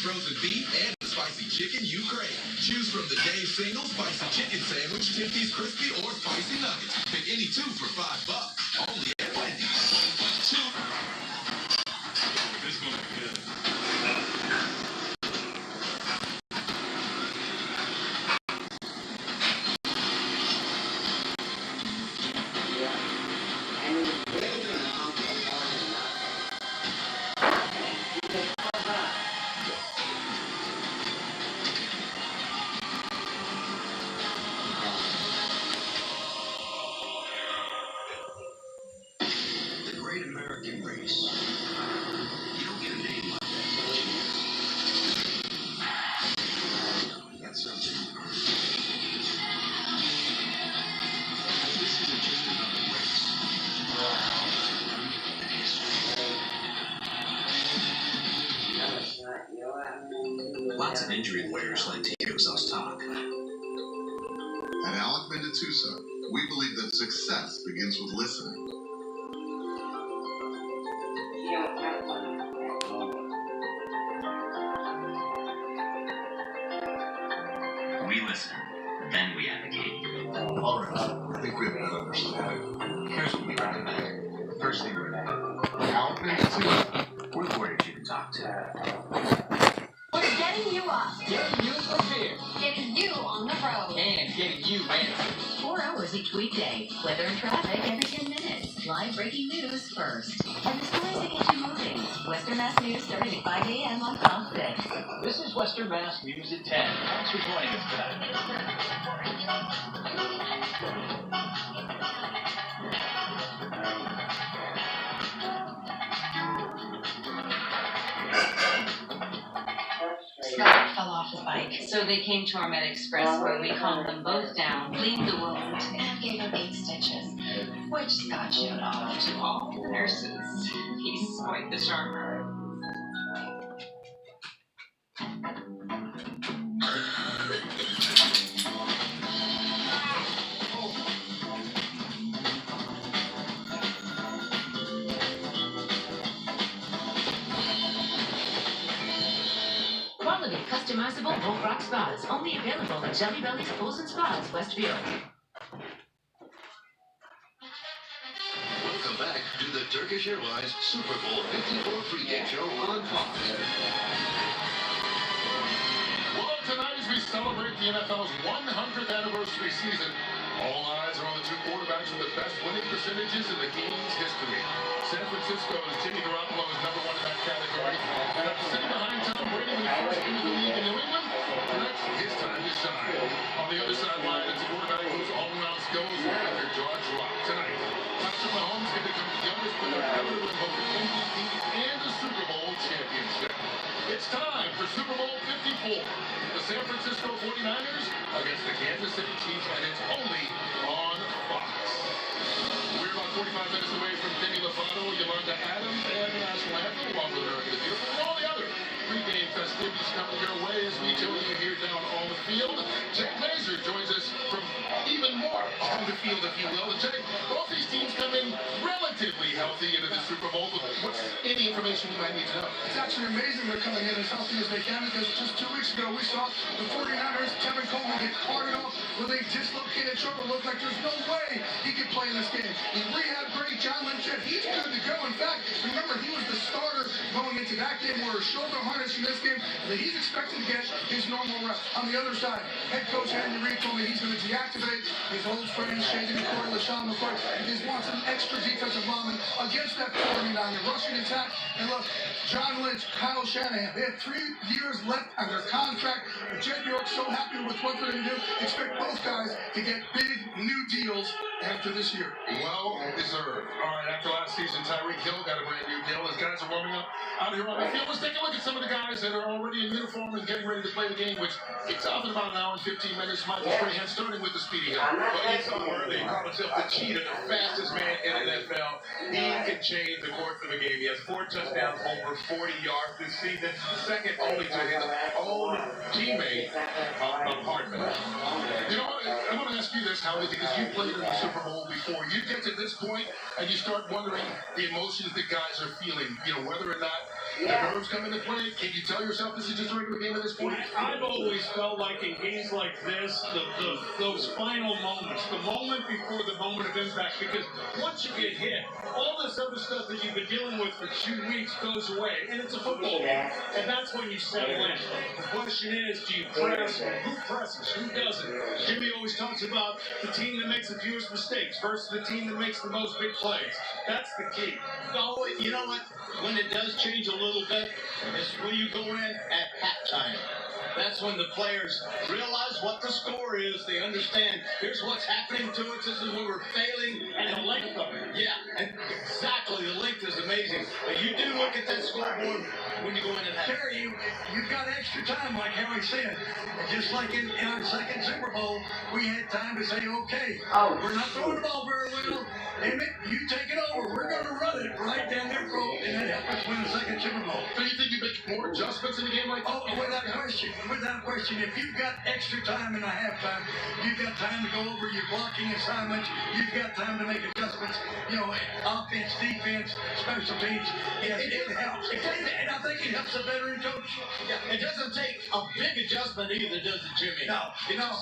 frozen beef and the spicy chicken you crave. Choose from the Dave Single Spicy Chicken Sandwich, 10-piece crispy, or spicy nuggets. Pick any two for $5. Only at Wendy's. This is going to be good. American race. You don't get a name like that. That's something. This isn't just another race. Lots of injury lawyers like to hear us talk. At Alec Menditusa, we believe that success begins with listening. We listen, then we advocate. All right, I think we have better understanding. Here's what we recommend. First thing we're going to Alec Menditusa. we're the lawyers you can talk to. We're getting you up, Getting you prepared, getting you on the road. and getting you ready. 4 hours each weekday. Weather and traffic every 10 minutes. Live breaking news first. And the stories that get you moving. Western Mass News starting at 5 a.m. on Fox 6. This is Western Mass News at 10. Thanks for joining us tonight. Scott fell off his bike, so they came to our Med Express where we calmed them both down, cleaned the wound, and gave him 8 stitches, which Scott showed off to all the nurses. He's quite the charmer. Quality, customizable Bull Rock Spas, only available at Jelly Belly's Pools and Spas, Westview. Welcome back to the Turkish Airlines Super Bowl 54 pregame show on Fox. Well, tonight as we celebrate the NFL's 100th anniversary season, all eyes are on the two quarterbacks with the best winning percentages in the game's history. San Francisco's Jimmy Garoppolo is #1 in that category, and after sitting behind Tom Brady when he first came to the league in New England, tonight's his time to shine. On the other sideline, it's a quarterback whose all-around skills will make your jaw drop. Tonight, Patrick Mahomes can become the youngest player ever to win both the MVP and the Super Bowl championship. It's time for Super Bowl 54. The San Francisco 49ers against the Kansas City Chiefs, and it's only on Fox. We're about 45 minutes away from Demi Lovato, Yolanda Adams, and the national anthem, along with America the Beautiful, and all the other pregame festivities coming your way as we join you here down on the field. Jay Glazer joins us from even more on the field, if you will. And Jay, both these teams come in relatively healthy into the Super Bowl, but what's any information you might need to know? It's actually amazing they're coming in as healthy as they can, because just 2 weeks ago we saw the 49ers, Kevin Coleman, get carted off with a dislocated shoulder. Looked like there's no way he could play in this game. He rehab great. John Lynch said he's good to go. In fact, remember, he was the starter going into that game, where his shoulder harness in this game, that he's expected to get his normal reps. On the other side, head coach Andy Reid told me he's going to deactivate his old friend Shady McCoy, LaShawn McCoy. He just wants some extra defensive linemen against that 49er rushing attack. And look, John Lynch, Kyle Shanahan, they have 3 years left on their contract. Jed York's so happy with what they're going to do. Expect both guys to get big new deals after this year. Well deserved. All right, after last season, Tyreek Hill got a brand new deal. As guys are warming up out here on the field, let's take a look at some of the guys that are already in uniform and getting ready to play the game, which kicks off in about an hour and 15 minutes. Michael Strahan starting with the Speedy Hill. But it's unworthy. He called himself the cheetah, the fastest man in the NFL. He can change the course of a game. He has 4 touchdowns, over 40 yards this season, second only to his own teammate, Hardman. You know what? I want to ask you this, Howie, because you played in the Super Super Bowl before. You get to this point and you start wondering the emotions that guys are feeling, whether or not the nerves come into play. Can you tell yourself this is just a regular game at this point? I've always felt like in games like this, those final moments, the moment before the moment of impact, because once you get hit, all this other stuff that you've been dealing with for 2 weeks goes away, and it's a football game, and that's when you settle in. The question is, do you press? Who presses? Who doesn't? Jimmy always talks about the team that makes the fewest mistakes versus the team that makes the most big plays. That's the key. No, you know what? When it does change a little bit, is when you go in at halftime. That's when the players realize what the score is. They understand, here's what's happening to us. This is when we're failing. And the length of it. Yeah, and exactly. The length is amazing. But you do look at that scoreboard when you go in at halftime. Terry, you've got extra time, like Harry said. Just like in our second Super Bowl, we had time to say, okay, we're not throwing the ball very well. Emmett, you take it over. We're going to run it right down their throat, and that helped us win the second Super Bowl. So you think you make more adjustments in a game like that? Oh, without question. Without question. If you've got extra time in the halftime, you've got time to go over your blocking assignments. You've got time to make adjustments. Offense, defense, special teams. Yes, it helps. And I think it helps a veteran coach. Yeah, it doesn't take a big adjustment either, does it, Jimmy? No.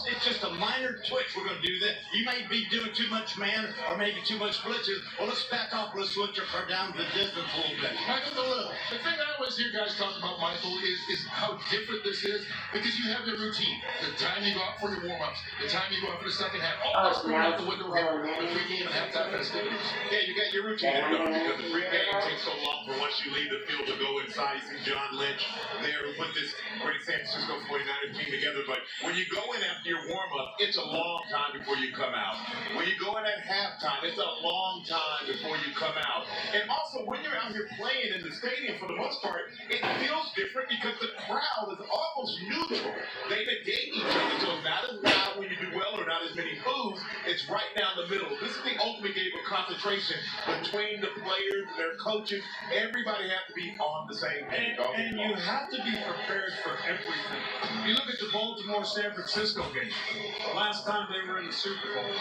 It's just a minor twitch. We're going to do that. You may be doing too much man or maybe too much blitzes. Well, let's back off. Let's switch it down the distance a little bit. Michael, the thing I always hear guys talk about, Michael, is how different this is because you have your routine. The time you go out for your warm-ups, the time you go out for the second half, all that's thrown out the window here with pregame and halftime festivities. Yeah, you got your routine because the pregame takes so long for once you leave the field to go inside. You see John Lynch there who put this great San Francisco 49ers team together. But when you go in after your warm-up, it's a long time before you come out. When you go in at halftime, it's a long time before you come out. And also, when you're out here playing in the stadium, for the most part, it feels different because the crowd is almost neutral. They negate each other, so it's not as loud when you do well or not as many moves. It's right down the middle. This is the ultimate game of concentration between the players and their coaches. Everybody has to be on the same page. And you have to be prepared for everything. You look at the Baltimore-San Francisco game. Last time they were in the Super Bowl,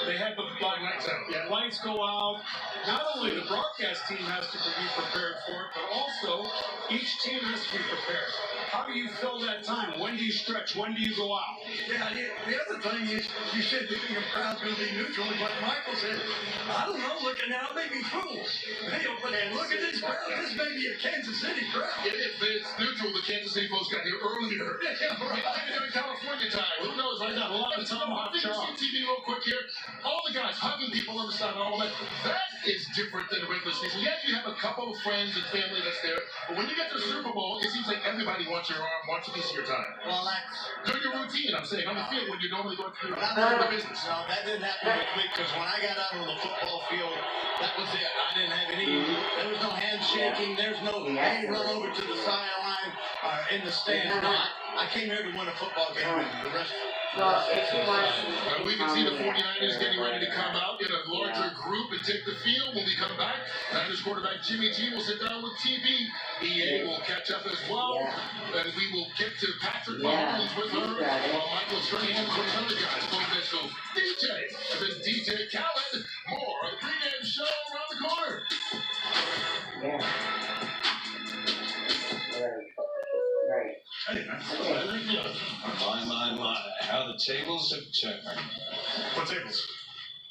they had the lights out. Yeah, lights go out. Not only the broadcast team has to be prepared for it, but also each team has to be prepared. How do you fill that time? When do you stretch? When do you go out? Yeah, the other thing is, you said the crowd's going to be neutral, and like Michael said, I don't know, looking now, maybe fools. But look at this crowd. This may be a Kansas City crowd. If it's neutral, the Kansas City folks got here earlier. Yeah, right. Maybe they're in California time. Who knows right now? A lot of time off on TV real quick here. All the guys hugging people on the side and all that. That is different than the regular season. Yes, you have a couple of friends and family that's there, but when you get to the Super Bowl, it seems like everybody wants your arm, wants a piece of your time. Well, that's... During your routine, I'm saying, on the field when you normally go through the business. No, that didn't happen with me because when I got out on the football field, that was it. I didn't have there was no handshaking. There's no, hey, run over to the sideline or in the stand. No, I came here to win a football game and the rest. We can see the 49ers getting ready to come out in a larger group and take the field. When we come back, Niners quarterback Jimmy G will sit down with TV. EA will catch up as well. And we will get to Patrick Mahomes with her while Michael Strahan with his other guys. Both this goes DJ. This is DJ Khaled. More on the pregame show around the corner. My, how the tables have turned. What tables?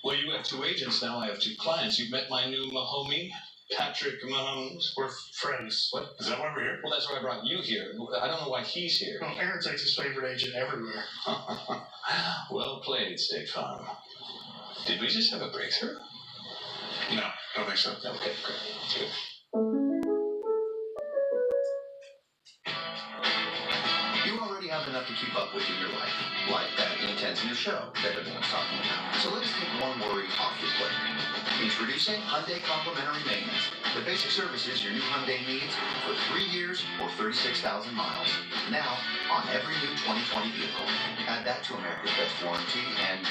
Well, you have two agents now, I have two clients. You've met my new Mahomie, Patrick Mahomes. We're friends. What? Is that why we're here? Well, that's why I brought you here. I don't know why he's here. Well, Aaron takes his favorite agent everywhere. Well played, State Farm. Did we just have a breakthrough? No, don't think so. Okay, great. Good. You already have enough to keep up with in your life, like that intense new show that everyone's talking about. So let us take one worry off your plate. Introducing Hyundai Complimentary Maintenance. The basic services your new Hyundai needs for 3 years or 36,000 miles. Now, on every new 2020 vehicle. Add that to America's Best Warranty, and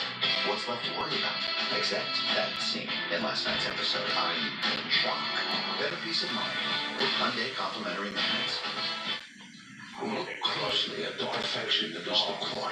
what's left to worry about? Except that scene in last night's episode. I'm in shock. Better peace of mind with Hyundai Complimentary Maintenance. Look closely at the perfection that is the core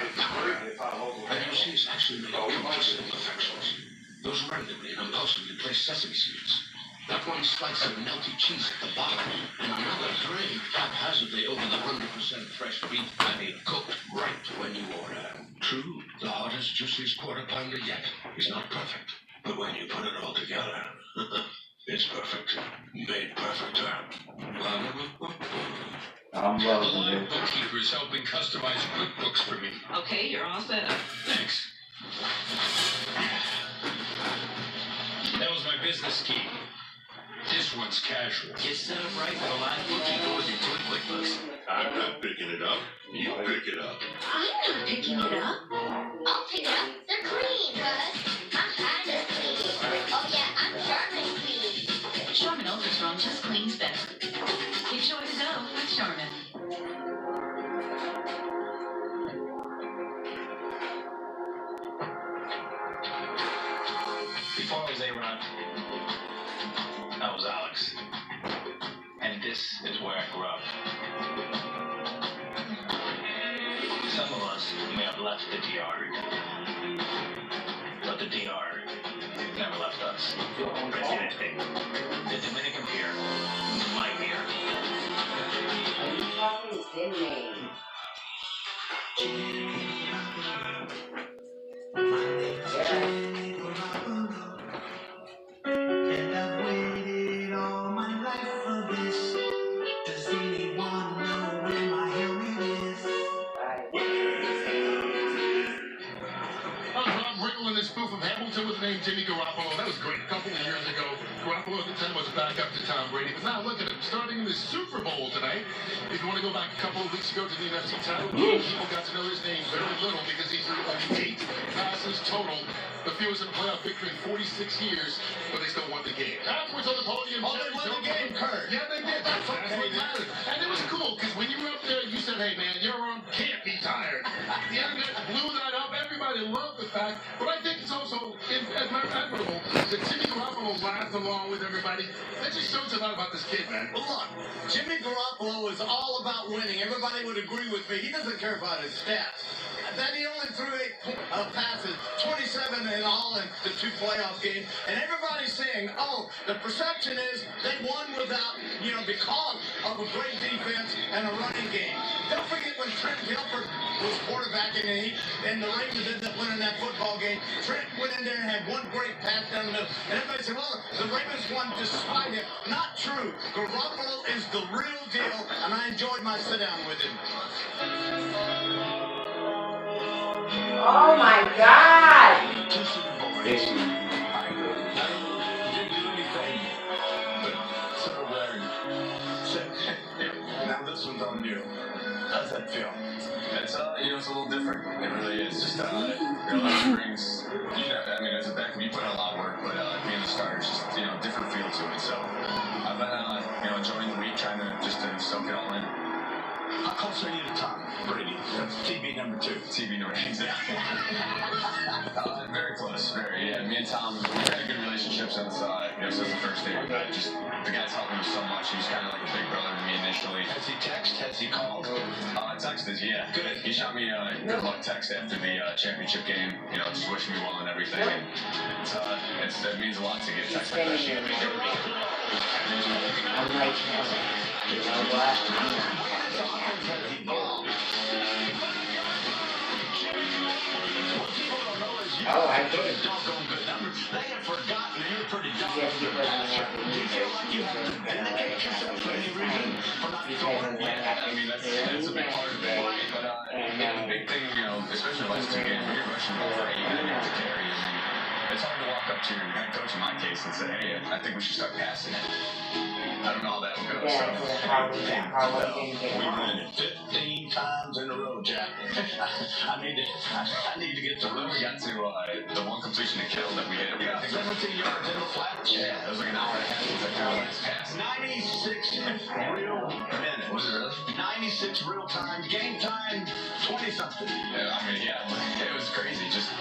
power. And you see it's actually made of impossible imperfections. goes randomly and impulsively place sesame seeds. That one slice of melty cheese at the bottom, and another draped haphazardly over the 100% fresh beef patty cooked right when you order. True, the hottest, juiciest quarter pounder yet is not perfect, but when you put it all together, it's perfect. Made perfecter. I'm loving it. Bookkeepers helping customize QuickBooks for me. Okay, you're all set up. Thanks. That was my business key. This one's casual. Get set up right for the live bookkeeper with your Twin QuickBooks. I'm not picking it up. You pick it up. I'm not picking it up. I'll pick it up. They're clean, bud. I'm kind of clean. Oh yeah, I'm Charmin clean. Charmin Ultra Strong just cleans better. Keep sure to go with Charmin. Before I was A-Rod, I was Alex. And this is where I grew up. Some of us may have left the DR. But the DR never left us. Presidente. The Dominican beer. My beer. Are you talking his name? And I've waited all my life for this. Does anyone know where my helmet is? Rob Riggle and his spoof of Hamilton with the name Jimmy Garoppolo. That was great. A couple of years ago, Garoppolo at the time was back up to Tom Brady. But now look at him, starting in the Super Bowl tonight. If you want to go back a couple of weeks ago to the NFC title game, people got to know his name very little because he threw only 8 passes total. The fewest in a playoff victory in 46 years, but they still won the game. Afterwards on the podium, They won the game, Kurt. Yeah, they did. That's what mattered. And it was cool because when you were up there, you said, "Hey, man, your arm can't be tired." The internet blew that up. Everybody loved the fact. But I think it's also admirable that Jimmy Garoppolo laughed along with everybody. That just shows a lot about this kid, man. Well, look, Jimmy Garoppolo is all about winning. Everybody would agree with me. He doesn't care about his stats. Then he only threw 8 passes, 27 in all in the 2 playoff games. And everybody's saying, oh, the perception is they won without, because of a great defense and a running game. Don't forget when Trent Gilbert was quarterbacking and the Ravens ended up winning that football game. Trent went in there and had one great pass down the middle. And everybody said, well, the Ravens won despite him. Not true. Garoppolo is the real deal, and I enjoyed my sit-down with him. Oh my God! 2 Super Bowl rings. I didn't do anything but sit over there and say, now this one's on you. How's that feel? It's it's a little different. It really is. Just it brings, as a back, you put in a lot of work, but being the starter is just different feel to it. So I've been enjoying the week, trying to soak it all in. How close are you to Tom Brady? TB number 2. TB number 2, exactly. Very close, very. Yeah, me and Tom, we've had good relationships since the first day. But just the guy's helped me so much. He was kind of like a big brother to me initially. Has he texted? Has he called? Texted, yeah. Good. He shot me a good luck text after the championship game. Just wishing me well and everything. And it means a lot to get a text like that. I'm like, you know what? Oh, I did. They have forgotten that you're pretty darn Yes, you good. put on that. Do you feel like you have to vindicate yourself for any reason for not throwing one? That's a big part of it. But the big thing, especially the last 2 games, when you're rushing over 8 minutes to carry, it's hard to walk up to your head coach in my case and say, hey, I think we should start passing it. I don't know how that will go. Yeah, So we ran it 15 times in a row, Jack. I need to get the room. We got to the one completion to kill that we hit. Yeah, 17 yards in the flat. Yeah, it was like an hour and a half. It was like our last pass. 96 real minutes. Was it really? 96 real time. Game time, 20-something. Yeah, it was crazy. Just,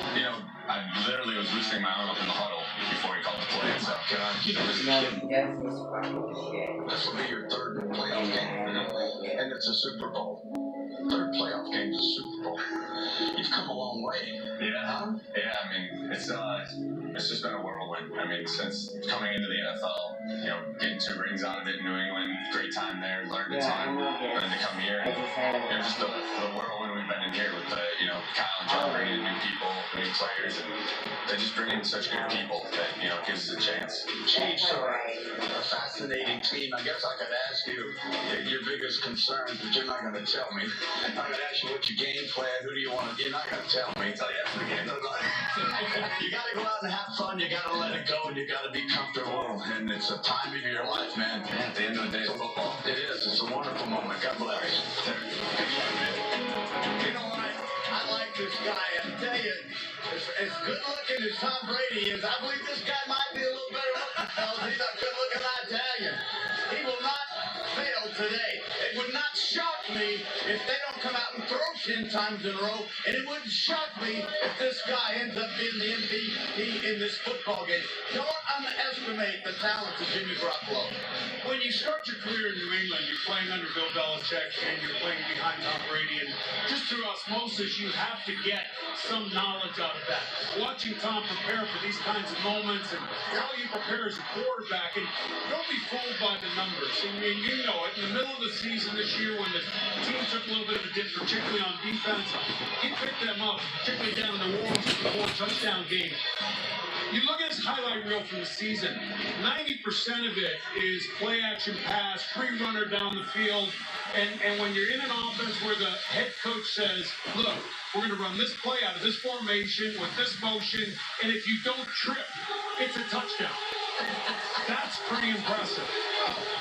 I literally was loosening my arm up in the huddle before he called the play. So, This will be your 3rd playoff game, and it's a Super Bowl. 3rd playoff game is a Super Bowl. you've come a long way. Yeah, yeah. I mean, it's just been a whirlwind. I mean, since coming into the NFL, you know, getting 2 rings out of it in New England, great time there, learned a ton. And then to come here, and just the whirlwind we've been in here with the, you know, Kyle and John bringing in new people, new players, and they just bring in such good people that, you know, gives us a chance. Chiefs are a fascinating team. I guess I could ask you your biggest concerns, but you're not going to tell me. I could ask you what your game plan, who do you want to, you're not going to tell me. Tell you after the game. You got to go out and have fun, you got to let it go, and you got to be comfortable. And it's a time of your life, man. Yeah, at the end of the day, it's football. It is. It's a wonderful moment. God bless. You know what? I like this guy. I tell you, as good looking as Tom Brady is, I believe this guy might be a little better looking, fellas. He's a good looking Italian. He will not fail today. It would not shock me if they don't come out and throw 10 times in a row, and it wouldn't shock me if this guy ends up being the MVP in this football game. Don't underestimate the talent of Jimmy Garoppolo. When you start your career in New England, you're playing under Bill Belichick and you're playing behind Tom Brady, and just through osmosis, you have to get some knowledge out of that. Watching Tom prepare for these kinds of moments and how you prepare as a quarterback, and don't be fooled by the numbers. I mean, you know it. In the middle of the season this year, when the team took a little bit of a dip, particularly on defense, he picked them up, particularly down in New Orleans with the 4-touchdown game. You look at his highlight reel from the season, 90% of it is play action pass, free runner down the field, and when you're in an offense where the head coach says, look, we're going to run this play out of this formation with this motion, and if you don't trip, it's a touchdown. That's pretty impressive.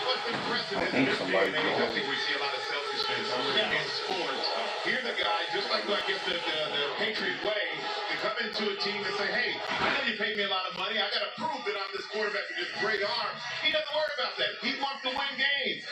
What's impressive is in this day and age, I think we see a lot of selfishness in sports. Here's a guy, just like I guess the Patriot way, to come into a team and say, hey, I know you paid me a lot of money. I got to prove that I'm this quarterback with this great arm. He doesn't worry about that. He wants to win games.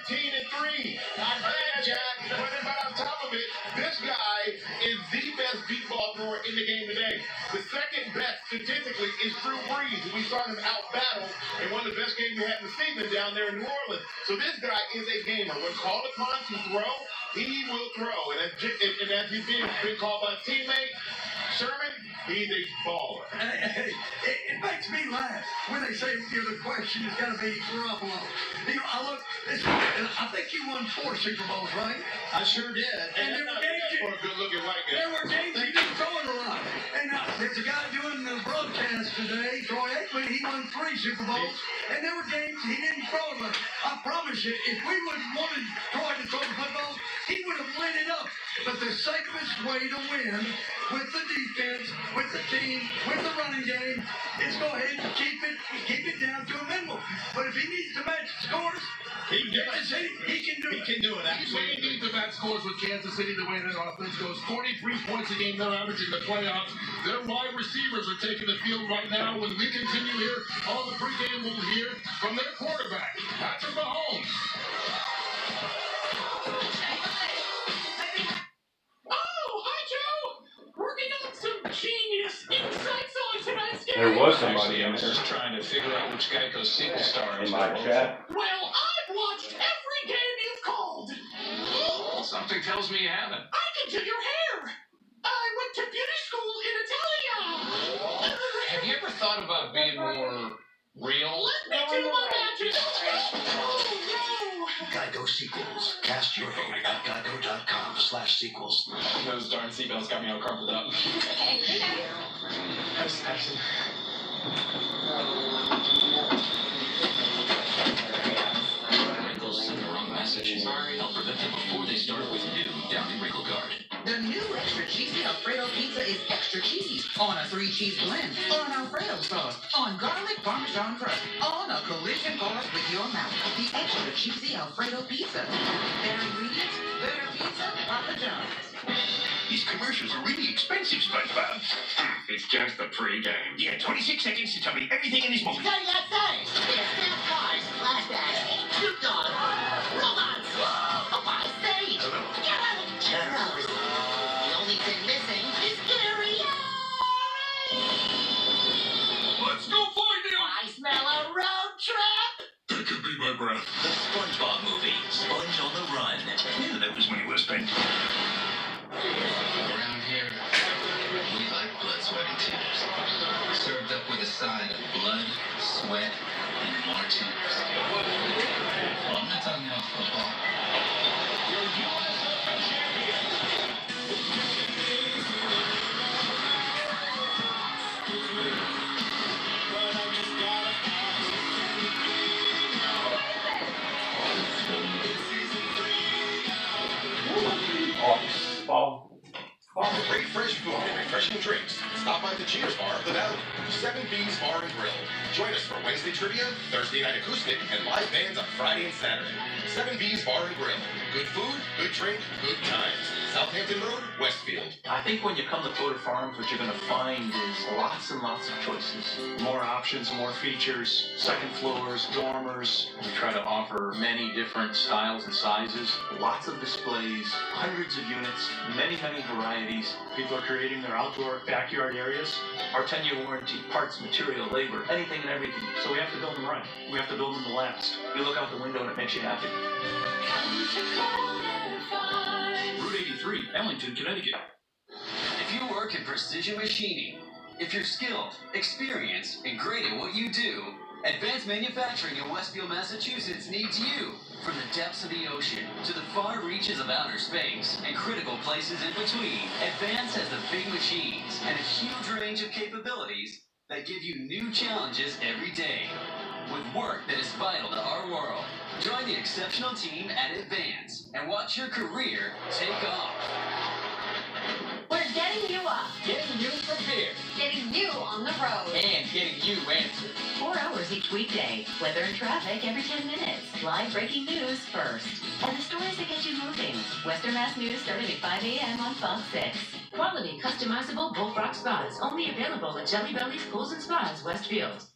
15-3. Not bad, Jack. But on top of it, this guy is the best deep ball thrower in the game today. The second best statistically is Drew Brees. We saw him out-battle in one of the best games we had in the season down there in New Orleans. So this guy is a gamer. When called upon to throw, he will throw. And as he's been called by a teammate, Sherman, he's a baller. It makes me laugh when they say the question has got to be Garoppolo. You know, I think you won 4 Super Bowls, right? I sure did. And there were games For a good-looking white guy. There were games he didn't throw it a lot. And there's a guy doing the broadcast today, Troy Aikman. He won 3 Super Bowls, and there were games he didn't throw it a lot. I promise you, if we would have wanted Troy to throw the football, he would have lit it up. But the safest way to win with the defense, with the team, with the running game, is go ahead and keep it down to a minimum. But if he needs to match scores, he can do it. He can do it, absolutely. He needs to match scores with Kansas City the way that offense goes. 43 points a game they're averaging the playoffs. Their wide receivers are taking the field right now. When we continue here on the pregame, we'll hear from their quarterback, Patrick Mahomes. Genius insights on tonight's game. There was somebody I was just trying to figure out which Geico sequel star in my chat. Well, I've watched every game you've called. Something tells me you haven't. I can do your hair. I went to beauty school in Italia. Have you ever thought about being more real? Let me do my magic. Oh, no. Geico Sequels. Cast your vote at geico.com/sequels. Those darn seatbelts got me all crumpled up. Wrinkles send the wrong message. Help prevent them before they start with new Downy Wrinkle Guard. The new extra cheesy Alfredo pizza is extra cheese on a 3-cheese blend, on Alfredo sauce, on garlic Parmesan crust, on a collision course with your mouth. The extra cheesy Alfredo pizza. Their ingredients, better pizza, Papa John's. These commercials are really expensive, SpongeBob. It's just the pregame. You had 26 seconds to tell me everything in this movie. Tell you that thing. It's snap cars, flashbacks, Snoop Dogg, robots. Oh, I say. Terror. The only thing missing is Gary. Let's go find him! I smell a road trip. That could be my breath. The SpongeBob movie, Sponge on the Run. Yeah, that was money well spent. Around Cheers Bar of the Valley. 7B's Bar and Grill. Join us for Wednesday trivia, Thursday night acoustic, and live bands on Friday and Saturday. 7B's Bar and Grill. Good food, good drink, good times. Southampton Road, Westfield. I think when you come to Florida Farms, what you're going to find is lots and lots of choices. More options, more features, second floors, dormers. We try to offer many different styles and sizes. Lots of displays, hundreds of units, many, many varieties. People are creating their outdoor backyard areas. Our 10-year warranty, parts, material, labor, anything and everything. So we have to build them right. We have to build them to last. You look out the window and it makes you happy. Route 83, Ellington, Connecticut. If you work in precision machining, if you're skilled, experienced, and great at what you do, Advanced Manufacturing in Westfield, Massachusetts needs you. From the depths of the ocean to the far reaches of outer space and critical places in between, Advanced has the big machines and a huge range of capabilities that give you new challenges every day. With work that is vital to our world, join the exceptional team at Advance and watch your career take off. We're getting you up, Getting you prepared getting you on the road. and getting you answered. 4 hours each weekday. Weather and traffic every 10 minutes. Live breaking news first. And the stories that get you moving. Western Mass News starting at 5 a.m. on Fox 6. Quality, customizable Bullfrog spas. Only available at Jelly Belly's Pools and Spas, Westfield.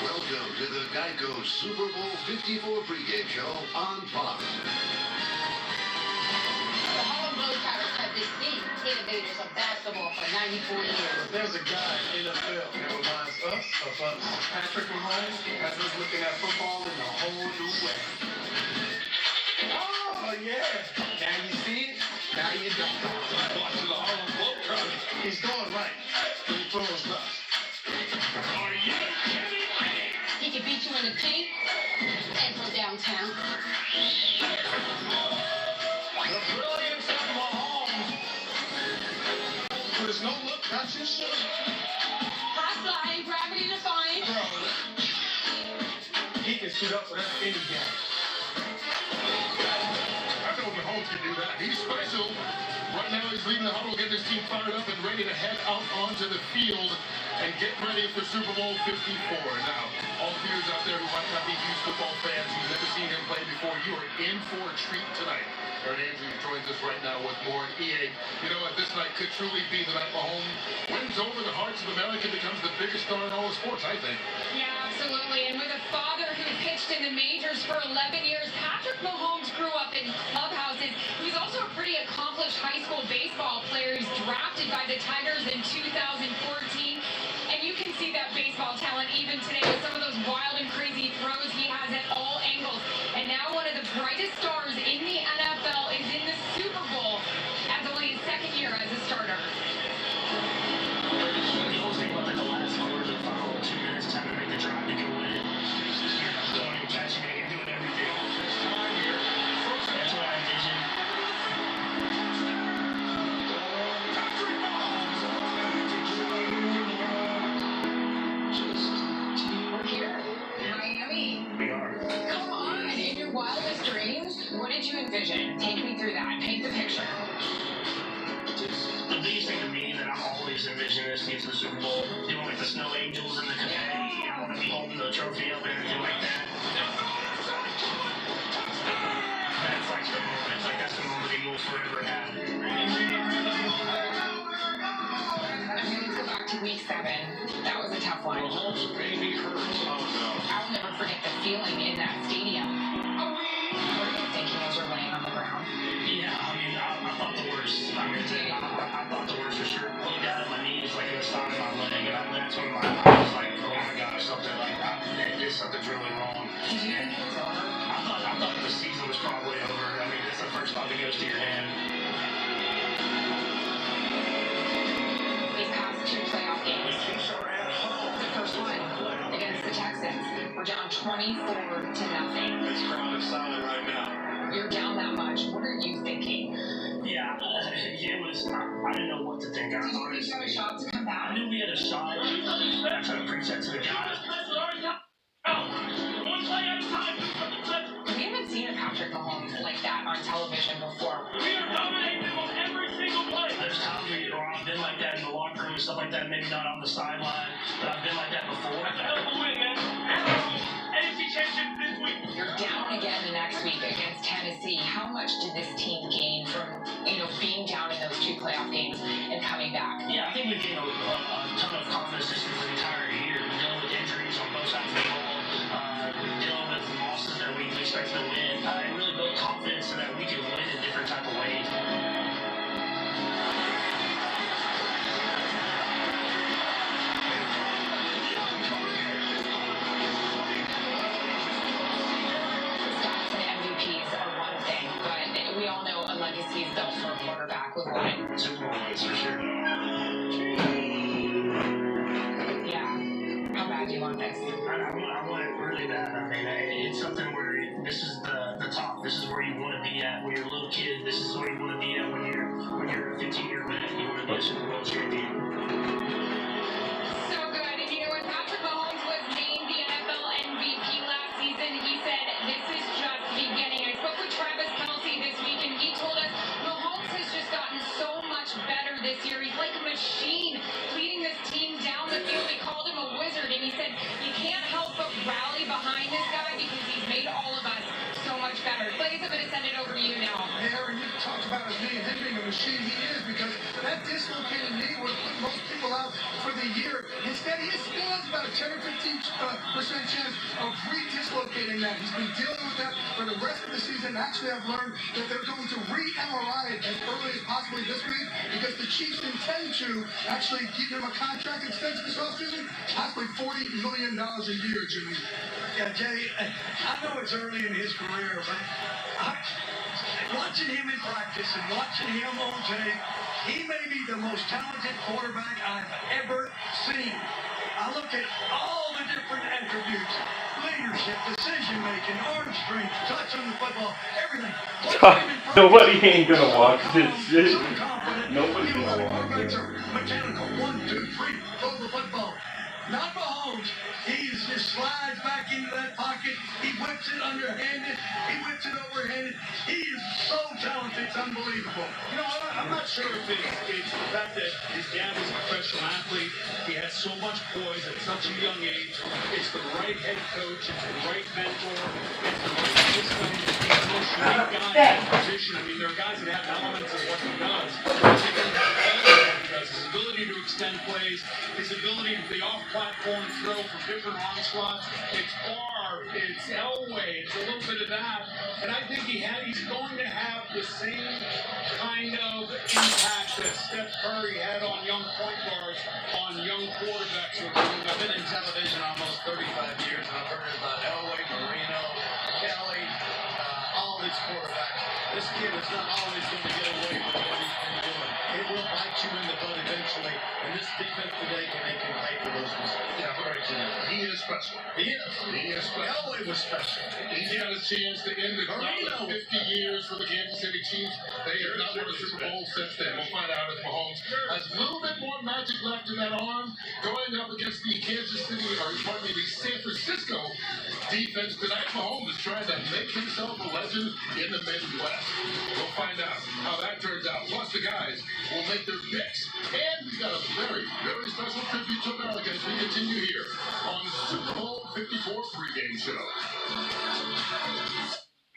Welcome to the Geico Super Bowl 54 pregame show on Fox. The Harlem Globetrotters have distinct innovators of basketball for 94 years. There's a guy in the NFL that reminds us of us. Patrick Mahomes has us looking at football in a whole new way. Oh, yeah. Now you see it, now you don't. Watching the Harlem Globetrotters. He's going right, but he throws left. Are you kidding me? He can beat you in the paint and from downtown. The brilliance of Mahomes. There's no look, that's his shot. High flying, gravity defying. Bro, he can suit up for that any game. I know Mahomes can do that. He's special. Right now he's leading the huddle, getting his team fired up and ready to head out onto the field and get ready for Super Bowl 54. Now, all viewers out there who might not be huge football fans, who've never seen him play before, you are in for a treat tonight. Ernie Andrews joins us right now with more. EA, you know what, this night could truly be the night Mahomes wins over the hearts of America, becomes the biggest star in all of sports, I think. Yeah, absolutely. And with a father who pitched in the majors for 11 years, Patrick Mahomes grew up in clubhouses. He's also a pretty accomplished high school baseball player. He's drafted by the Tigers in 2014. And you can see that baseball talent even today with some of those wild and crazy throws he has at all angles. And now one of the brightest stars in the NFL is in the Super Bowl as only his second year as a starter. The whole thing about like the last hours of final 2 minutes, time to make the drive to go in. Throwing and catching it and doing everything. That's what I envision. Patrick Mahomes. We're here in Miami. We are. Come on, in your wildest dreams, what did you envision? Take me through that. Paint the picture. The biggest thing to me that I'm always envisioning is to get to the Super Bowl, doing like the snow angels and the confetti. I want to be holding the trophy up and everything like that. That's like the moment. Like that's the moment we will forever have. I mean, let's go back to week 7. That was a tough one. Mahomes made me hurt. Oh, no. I'll never forget the feeling in that stadium. What are you thinking as you're laying on the ground? Yeah, I mean, I thought the worst. I mean, I thought the worst for sure. Looked down at my knees, like in the side of my leg, and that's when I was like, oh my God, something like something's really wrong. Did you think it was over? I thought the season was probably over. I mean, it's the first thought that goes to your head. These past 2 playoff games. The first one against the Texans. We're down 24-0. This crowd is silent right now. You're down that much. What are you thinking? Yeah, it was. I didn't know what to think. Did you think you had a shot to come back? I knew we had a shot. I tried to preach that to the guys. We haven't seen a Patrick Mahomes like that on television before. We are dominating them on every like that, maybe not on the sideline, but I've been like that before. You're down again next week against Tennessee. How much did this team gain from, being down in those 2 playoff games and coming back? Yeah, I think we gained a ton of confidence just for the entire year. We're dealing with injuries on both sides of the ball. We're dealing with losses that we expected to win. It really built confidence so that we could win in different type of ways. We all know a legacy is built for a quarterback with one. Suporbowl is for sure. Yeah. How bad do you want this? I want it really bad. I mean, it's something where this is the top. This is where you want to be at when you're a little kid. This is where you want to be at when you're a 15-year vet. You want to be a Super Bowl champion. So good. And when Patrick Mahomes was named the NFL MVP last season, he said, "This is just beginning." I spoke with Travis this week, and he told us Mahomes has just gotten so much better this year. He's like a machine leading this team down the field. They called him a wizard, and he said you can't help but rally behind this guy because he's made all of us so much better. Blaze, I'm going to send it over to you now. Hey, Aaron, you talked about his knee and him being a machine. He is, because that dislocated knee would put most people out for the year. Instead, he still has about a 10 or 15% chance of re-dislocating that. He's been dealing with that for the rest of the season. Actually, I've learned that they're going to re-MRI it as early as possibly this week, because the Chiefs intend to actually give him a contract extension this offseason, possibly $40 million a year, Jimmy. Yeah, Jay, I know it's early in his career, but watching him in practice and watching him on tape, he may be the most talented quarterback I've ever seen. I look at all the different attributes: leadership, decision-making, arm strength, touch on the football, everything. Nobody ain't gonna watch this shit. Nobody's gonna watch this. Mechanical, 1, 2, 3, throw the football. Not Mahomes. He just slides back into that pocket. He whips it underhanded. He whips it overhanded. He is so talented. It's unbelievable. I'm not sure if it's the fact that his dad was a professional athlete. He has so much poise at such a young age. It's the right head coach. It's the right mentor. It's the right system. He's the most unique guy in that position. I mean, there are guys that have elements of what he does. His ability to extend plays, his ability to be off-platform throw from different arm slots. It's bar, it's Elway, it's a little bit of that. And I think he's going to have the same kind of impact that Steph Curry had on young point guards, on young quarterbacks. I've been in television almost 35 years, and I've heard about Elway, Marino, Kelly, all these quarterbacks. This kid is not always going to get away with what he's been doing. It will bite you in the butt eventually, and this defense today can make him pay for those mistakes. Yeah, right. He is special. He is special. Elway was special. He had a chance to end the drought of 50 years for the Kansas City Chiefs. They have not won a Super Bowl since then. We'll find out if Mahomes has a little bit more magic left in that arm going up against the San Francisco defense tonight. Mahomes is trying to make himself a legend in the Midwest. We'll find out how that turns out. Plus, the guys will make their picks. And we've got a very, very special tribute to America as we continue here on the Super Bowl 54 pregame show.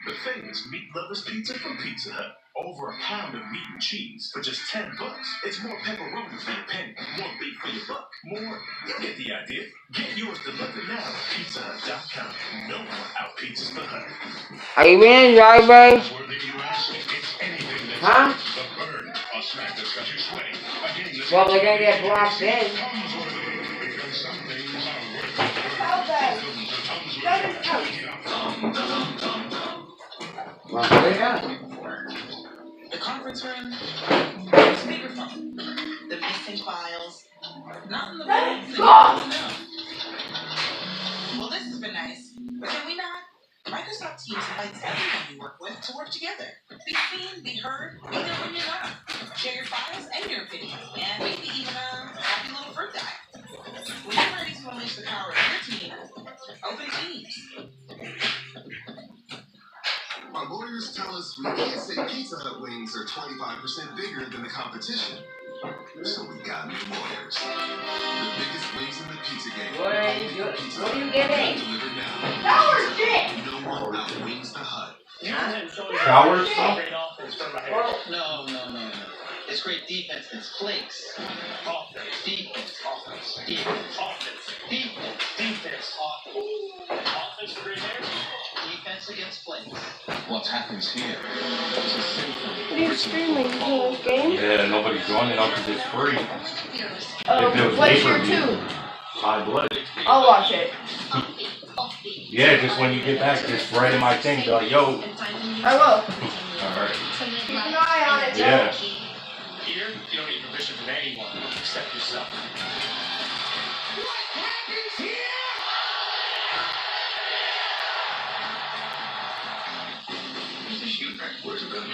The famous Meat Lovers Pizza from Pizza Hut. Over a pound of meat and cheese for just $10. It's more pepperoni for your penny, more beef for your buck, more. You get the idea. Get yours delivered now at PizzaHut.com. No more out pizzas the Hut. Are you in, Jarvis? Huh? Well, they're gonna get blocked in. Well, there you go. The conference room, speakerphone, the missing files, not in the room. No. Well, this has been nice, but can we not? Microsoft Teams invites everyone you work with to work together. Be seen, be heard, be there when you're not. Share your files and your opinions, and maybe even a happy little fruit guy. When you're ready to unleash the power of your team, open Teams. Our lawyers tell us we can't say Pizza Hut wings are 25% bigger than the competition. So we got new orders. The biggest wings in the pizza game. What are you getting? Delivered now. Shower shit! No one outwings the Hut. Shower stuff? No. It's great defense. It's flakes. Offense. Defense. Offense. Defense. Offense. Defense. Defense. Offense. Offense for great hairs. Defense against flakes. What happens here is a simple. What are you streaming? The game? Yeah, nobody's joining up because it's free. What's your tune? High blood. I'll watch it. Yeah, just when you get back, just write in my thing, yo. I will. Alright. Keep an eye on it, Yeah. Here, you don't need permission from anyone except yourself. What happens here? He's a shooter. Where's the gun?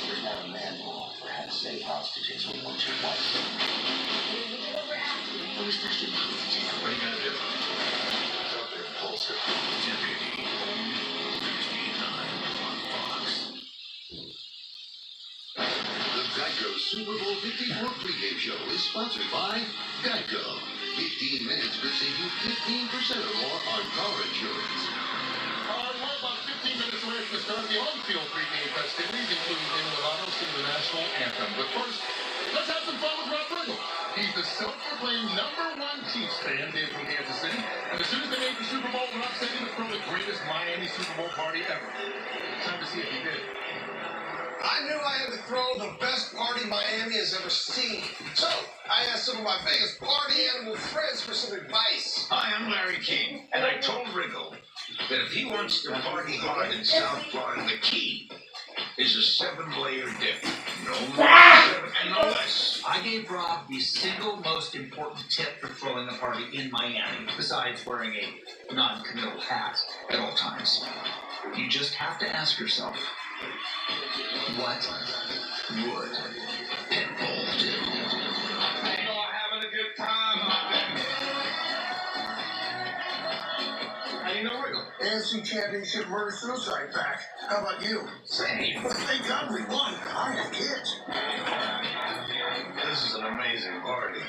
There's not a man who will offer how to save hostages when one's your wife. What is this, your hostages? What are you gonna do? Drop their pulse. Deputy. Thursday 9 on Fox. The Geico Super Bowl 54 pregame show is sponsored by Geico. 15 minutes could save you 15% or more on car insurance. We're about 15 minutes away from the start of the on-field pregame festivities, including Demi Lovato singing the national anthem. But first, let's have some fun with Rob Riggle. He's the self-proclaimed #1 Chiefs fan, being from Kansas City. And as soon as they made the Super Bowl, Rob said he would throw the greatest Miami Super Bowl party ever. Time to see if he did. I knew I had to throw the best party Miami has ever seen. So, I asked some of my biggest party animal friends for some advice. Hi, I'm Larry King, and I told Riggle that if he wants to party hard in South Florida, the key is a 7-layer dip. No more and no less. I gave Rob the single most important tip for throwing a party in Miami, besides wearing a non-committal hat at all times. You just have to ask yourself, what would Pitbull do? They are having a good time out there. How do you know Riggle? AFC Championship murder-suicide pack. How about you? Same. Thank God we won. I have kids. This is an amazing party.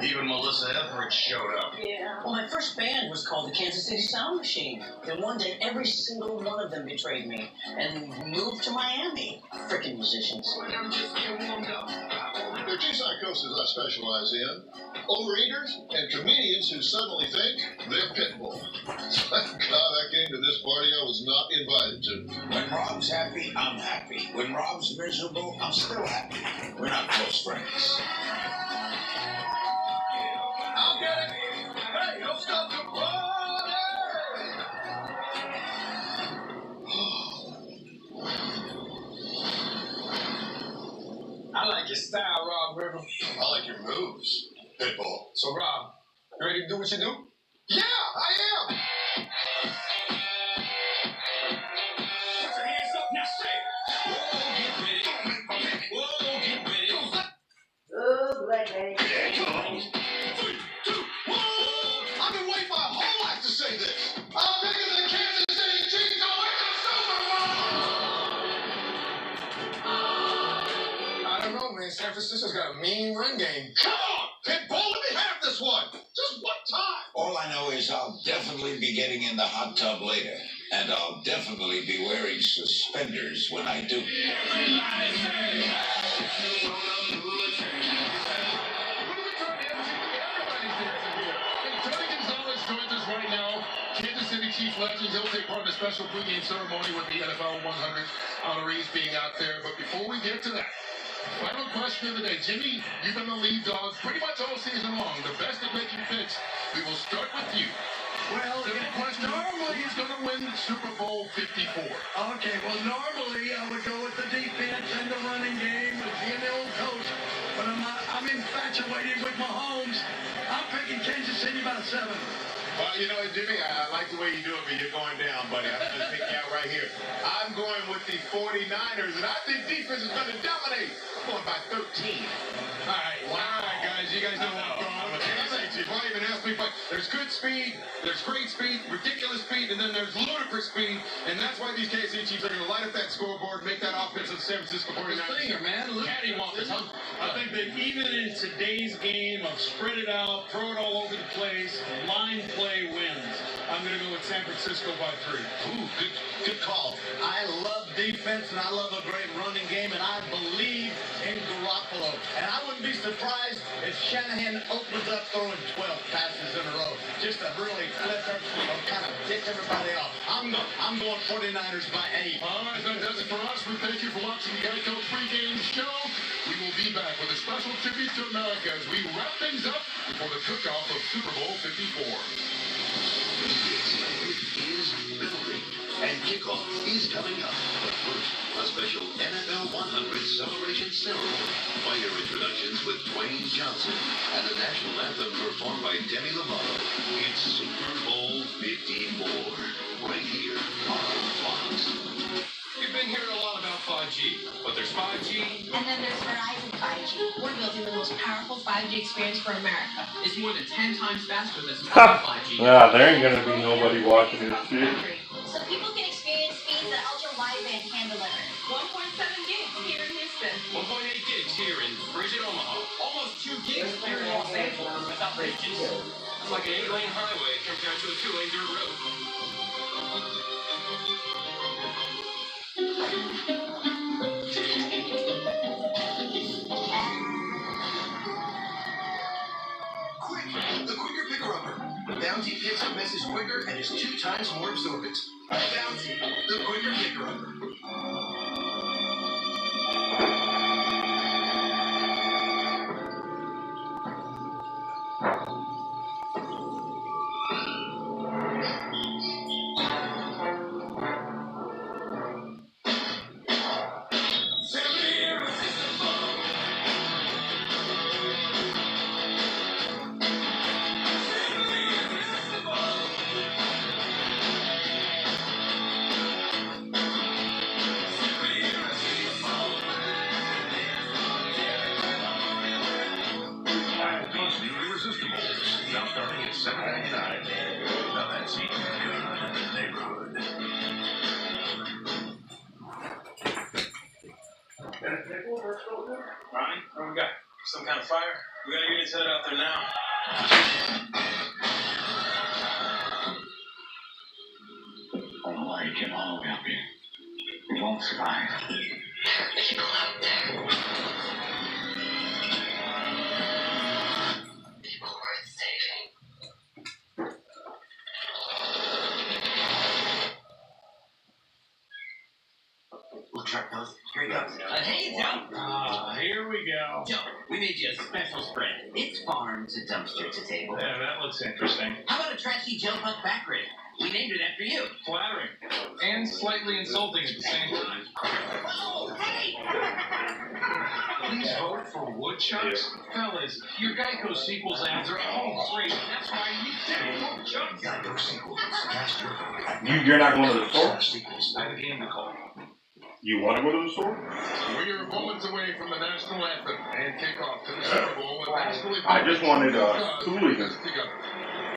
Even Melissa Etheridge showed up. Yeah. Well, my first band was called the Kansas City Sound Machine. Then one day, every single one of them betrayed me and moved to Miami. Frickin' musicians. I'm just getting warmed up. There are two psychoses I specialize in. Overeaters and comedians who suddenly think they're Pitbull. Thank God I came to this party I was not invited to. When Rob's happy, I'm happy. When Rob's miserable, I'm still happy. We're not close friends. I'll get it. Hey, don't stop the party! I like your style, Rob Riggle. I like your moves, Pitbull. So, Rob, you ready to do what you do? Yeah, I am! Put your hands up now, say it. Whoa, get ready. Whoa, get ready. Oh, black man. Here it comes. 3, 2, 1. I've been waiting my whole life to say this. I'm picking the Kansas City Chiefs to win the Super Bowl! I don't know, man. San Francisco's got a mean run game. Come on, Pitbull, let me have this one. Just one time. All I know is I'll definitely be getting in the hot tub later. And I'll definitely be wearing suspenders when I do. Right now, Kansas City Chiefs legends, he'll take part in a special pregame ceremony with the NFL 100 honorees being out there. But before we get to that, final question of the day. Jimmy, you've been the lead dog pretty much all season long. The best at making picks. We will start with you. Well, the question normally is going to win Super Bowl 54. Okay, well, normally I would go with the defense and the running game with being the old coach, but I'm infatuated with Mahomes. I'm picking Kansas City by 7. Well, you know, Jimmy, I like the way you do it, but you're going down, buddy. I'm going to pick you out right here. I'm going with the 49ers, and I think defense is going to dominate. I'm going by 13. All right, guys, you guys know what I'm going with. before I even asked me, but there's good speed, there's great speed, ridiculous speed, and then there's ludicrous speed, and that's why these KC Chiefs are going to light up that scoreboard, make that offense of the San Francisco 49ers. Man, look at him off his hump. I think that even in today's game of spread it out, throw it all over the place, line play wins. I'm going to go with San Francisco by 3. Ooh, good call. I love defense and I love a great running game, and I believe in Garoppolo. And I wouldn't be surprised if Shanahan opens up throwing 12 passes in a row, just to really flip everything, kind of pick everybody off. I'm going 49ers by 8. All right, that does it for us. We thank you for watching the Geico pregame show. We will be back with a special tribute to America as we wrap things up before the cook-off of Super Bowl 54. Is building, and kickoff is coming up. But first, a special NFL 100 celebration ceremony. Fire introductions with Dwayne Johnson and the national anthem performed by Demi Lovato. It's Super Bowl 54, right here on Fox. You've been hearing a lot about 5G, but there's 5G. And then there's Verizon 5G. We're building the most powerful 5G experience for America. It's more than 10 times faster than Ha! 5G. Yeah, there ain't gonna be nobody watching this shit. So people can experience speeds that ultra-wideband can deliver. 1.7 gigs here in Houston. 1.8 gigs here in Bridget, Omaha. Almost 2 gigs here in Los Angeles. That's outrageous. It's like an 8-lane highway compared to a 2-lane dirt road. The quicker picker-upper. Bounty picks up messes quicker and is 2 times more absorbent. Bounty, the quicker picker-upper. Now starting at $7.99. Now that's eating good in the neighborhood. Ronnie, what we got? Some kind of fire? We got units headed out there now. Oh, I can all help you. We won't survive. There are people out there. People worth saving. Looks right, fellas. Here he comes. Hey, Joe. Here we go. Joe, we made you a special spread. It's farm to dumpster to table. Yeah, that looks interesting. How about a trashy Joe Buck back rib? We named it after you. Flattering. And slightly insulting at the same time. Oh, hey! Please vote for woodchucks. Fellas, your Geico sequels ads are all great. That's why you did woodchucks. Geico sequels. Cast your vote. You're not going to the store? I have a game to call. You want to go to the store? We are moments away from the national anthem and kickoff to the Super Bowl. And I just wanted hooligans. Together.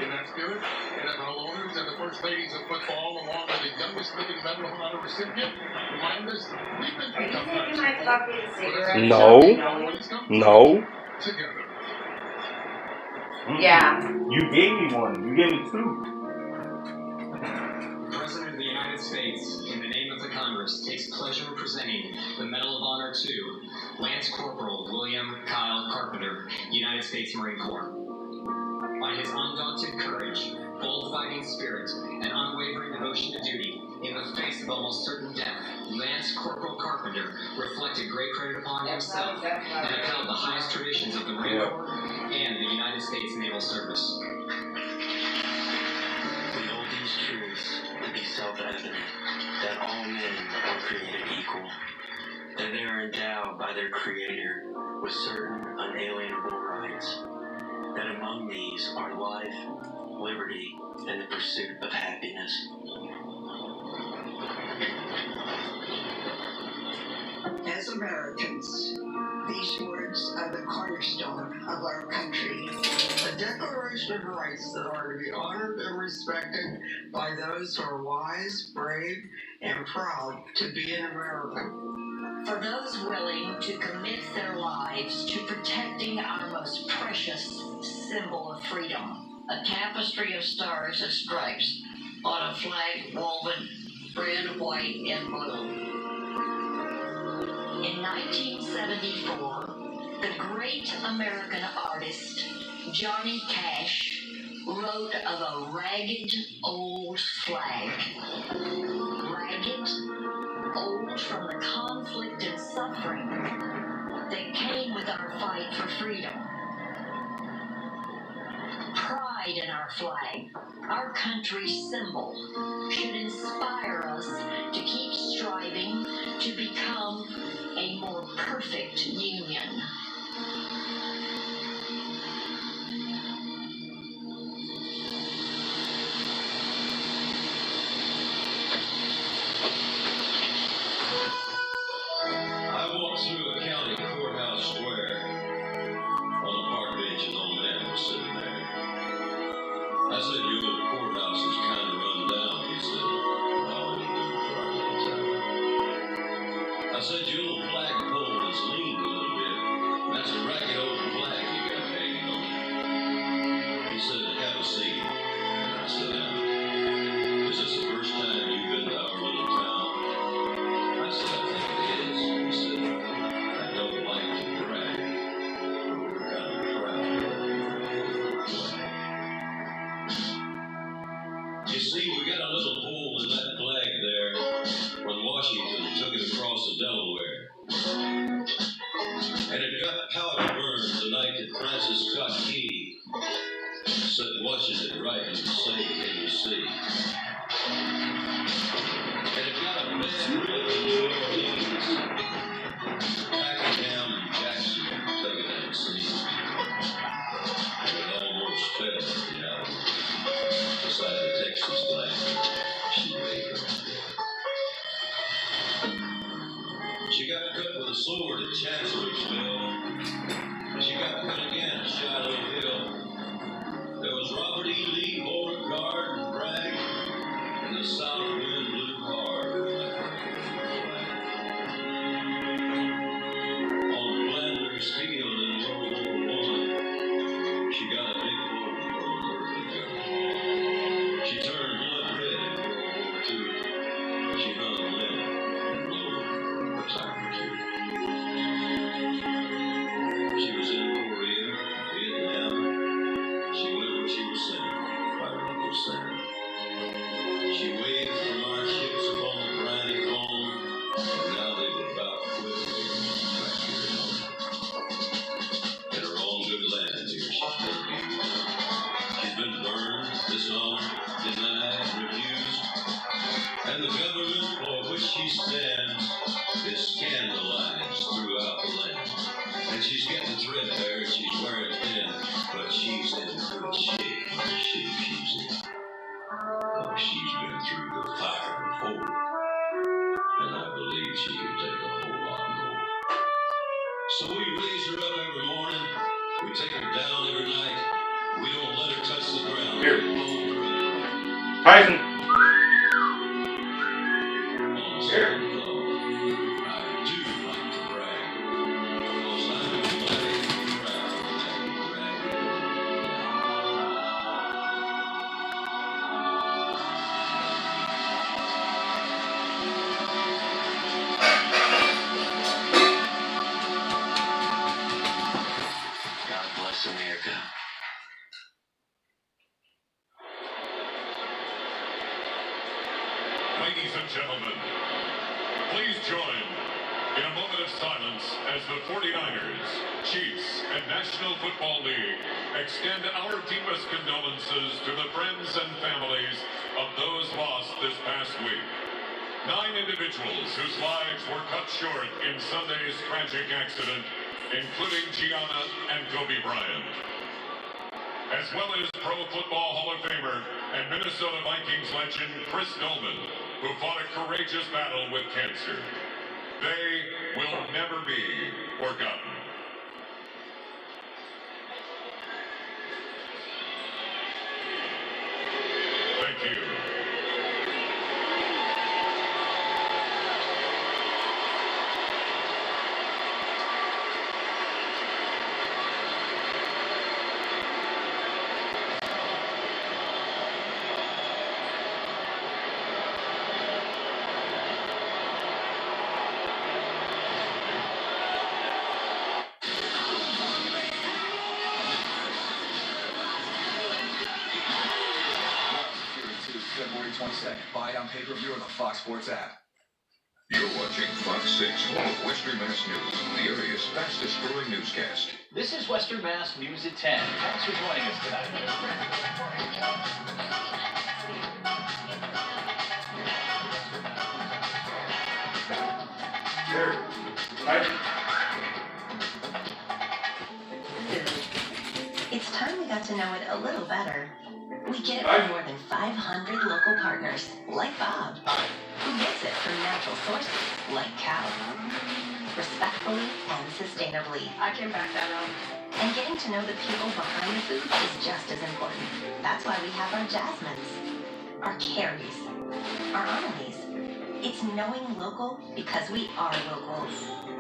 In that spirit, NFL owners and the first ladies of football, along with the youngest living Medal of Honor recipient, remind us we've been through tough times. No. No. Together. Yeah. You gave me one. You gave me 2. The President of the United States, in the name of the Congress, takes pleasure in presenting the Medal of Honor to Lance Corporal William Kyle Carpenter, United States Marine Corps. By his undaunted courage, bold fighting spirit, and unwavering devotion to duty, in the face of almost certain death, Lance Corporal Carpenter reflected great credit upon himself and upheld the highest traditions of the Marine Corps and the United States Naval Service. We hold these truths to be self-evident, that all men are created equal, that they are endowed by their Creator with certain unalienable rights, that among these are life, liberty, and the pursuit of happiness. As Americans, these words are the cornerstone of our country. The A Declaration of Rights that are to be honored and respected by those who are wise, brave, and proud to be an American. For those willing to commit their lives to protecting our most precious symbol of freedom, a tapestry of stars and stripes on a flag woven red, white, and blue. In 1974, the great American artist Johnny Cash wrote of a ragged old flag. Ragged, old from the conflict and suffering that came with our fight for freedom. Pride in our flag, our country's symbol, should inspire us to keep striving to become a more perfect union. I walked through a county courthouse square. On the park bench, an old man was sitting there. I said, "Your old courthouse is kind of run down." He said, "Oh, it'll do for our little town." I said, "Your little flagpole is leaned a little bit. That's a ragged old flag you got hanging on it." He said, "Have a seat." And I sat down. "Is this the first time you've been to our little town?" I said, "I think it is." He said, "I don't like to brag, but we're kind of proud of our little flag. You see, we got a little hole in that flag there when Washington took it across the Delaware. And it got powder burned the night that Francis Scott Key said, "Watching it right and say, can you see?" And it got a bad rip in New Orleans. Packenham and Jackson taking that scene. And it almost fell, you know, beside the Texas flag. She laid her on it. She got cut with a sword at Chancellorsville. And she got cut again at Shiloh Hill. There was Robert E. Lee, Beauregard, and Bragg, and the south wind blew hard in that flag. On Flanders Field in World War I, she got a big wound from a Murphy gun. She turned blood red in World War II. She hung limp and low for a time or two. She was in Korea, Vietnam. She went where she was sent by her Uncle Sam. She waved from our ships upon the briny foam, and now they were about quit waving back here at home. In her own good land here, she's been abused. She's been burned, disowned, denied, refused. And the government for which she stands is scandalized throughout the land. And she's getting threadbare, she's wearing thin, but she's in good shape. What shape she's in. Oh, she's been through the fire before, and I believe she can take a whole lot more. So we raise her up every morning, we take her down every night, we don't let her touch the ground. Here. We hold her up. Tyson. On second thought, I do like to brag, because I'm mighty proud of that ragged old flag. God bless America. Ladies and gentlemen, please join in a moment of silence as the 49ers, Chiefs, and National Football League extend our deepest condolences to the friends and families of those lost this past week. 9 individuals whose lives were cut short in Sunday's tragic accident, including Gianna and Kobe Bryant, as well as Pro Football Hall of Famer and Minnesota Vikings legend Chris Dolman, who fought a courageous battle with cancer. They will never be forgotten. barbecue. February 22nd. Buy it on pay-per-view or the Fox Sports app. You're watching Fox 6 home of Western Mass News, the area's fastest growing newscast. This is Western Mass News at 10. Thanks for joining us tonight. It's time we got to know it a little better. We get it from more than 500 local partners, like Bob, who gets it from natural sources, like cow, respectfully and sustainably. I can back that up. And getting to know the people behind the food is just as important. That's why we have our Jasmines, our Carries, our Amelie's. It's knowing local because we are local.